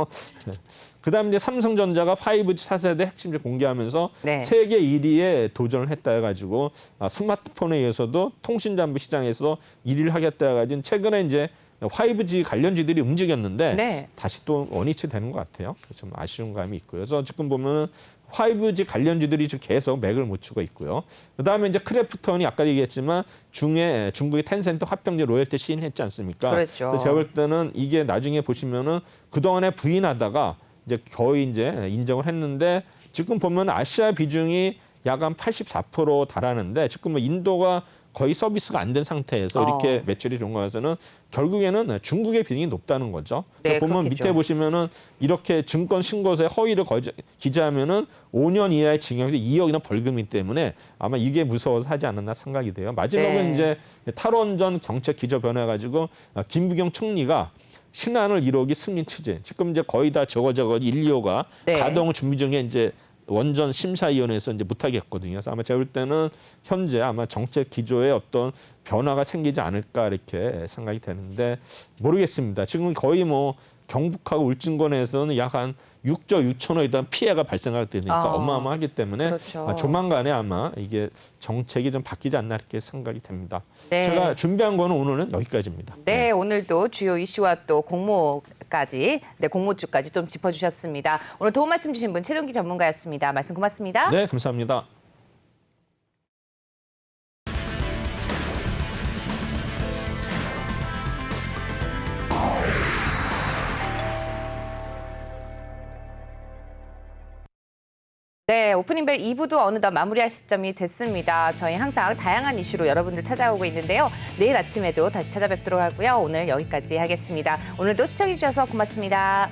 S2: 그다음 이제 삼성전자가 5G 4세대 핵심을 공개하면서
S1: 네.
S2: 세계 1위에 도전을 했다 해가지고 스마트폰에 의해서도 통신장비 시장에서 1위를 하겠다 해가지고 최근에 이제 5G 관련주들이 움직였는데
S1: 네.
S2: 다시 또 원위치 되는 것 같아요. 좀 아쉬운 감이 있고요. 그래서 지금 보면은 5G 관련주들이 지금 계속 맥을 못 추고 있고요. 그다음에 이제 크래프톤이 아까 얘기했지만 중국의 텐센트 화평제 로열티 시인했지 않습니까?
S1: 그렇죠.
S2: 그래서 제가 볼 때는 이게 나중에 보시면은 그동안에 부인하다가 이제 거의 이제 인정을 했는데 지금 보면 아시아 비중이 약 한 84% 달하는데 지금 뭐 인도가 거의 서비스가 안 된 상태에서 이렇게 매출이 좋은 거라서는 결국에는 중국의 비중이 높다는 거죠.
S1: 네,
S2: 보면
S1: 그렇겠죠.
S2: 밑에 보시면은 이렇게 증권 신고서에 허위를 기재하면은 5년 이하의 징역에서 2억이나 벌금이기 때문에 아마 이게 무서워서 하지 않았나 생각이 돼요. 마지막은
S1: 네.
S2: 이제 탈원전 정책 기조 변해 가지고 김부겸 총리가 신한을 1호기 승인 추진. 지금 이제 거의 다 저거 1, 2호가
S1: 네.
S2: 가동을 준비 중에 이제 원전 심사위원회에서 이제 못하겠거든요. 그래서 아마 제가 볼 때는 현재 아마 정책 기조에 어떤 변화가 생기지 않을까 이렇게 생각이 되는데 모르겠습니다. 지금 거의 뭐 경북하고 울진권에서는 약 한 6조 6천억에 대한 피해가 발생하게 되니까 어마어마하기 때문에
S1: 그렇죠.
S2: 조만간에 아마 이게 정책이 좀 바뀌지 않나 이렇게 생각이 됩니다.
S1: 네.
S2: 제가 준비한 거는 오늘은 여기까지입니다.
S1: 네, 오늘도 주요 이슈와 또 공모까지, 공모주까지 좀 짚어주셨습니다. 오늘 도움 말씀 주신 분 최동기 전문가였습니다. 말씀 고맙습니다.
S2: 네, 감사합니다.
S1: 네, 오프닝벨 2부도 어느덧 마무리할 시점이 됐습니다. 저희 항상 다양한 이슈로 여러분들 찾아오고 있는데요. 내일 아침에도 다시 찾아뵙도록 하고요. 오늘 여기까지 하겠습니다. 오늘도 시청해주셔서 고맙습니다.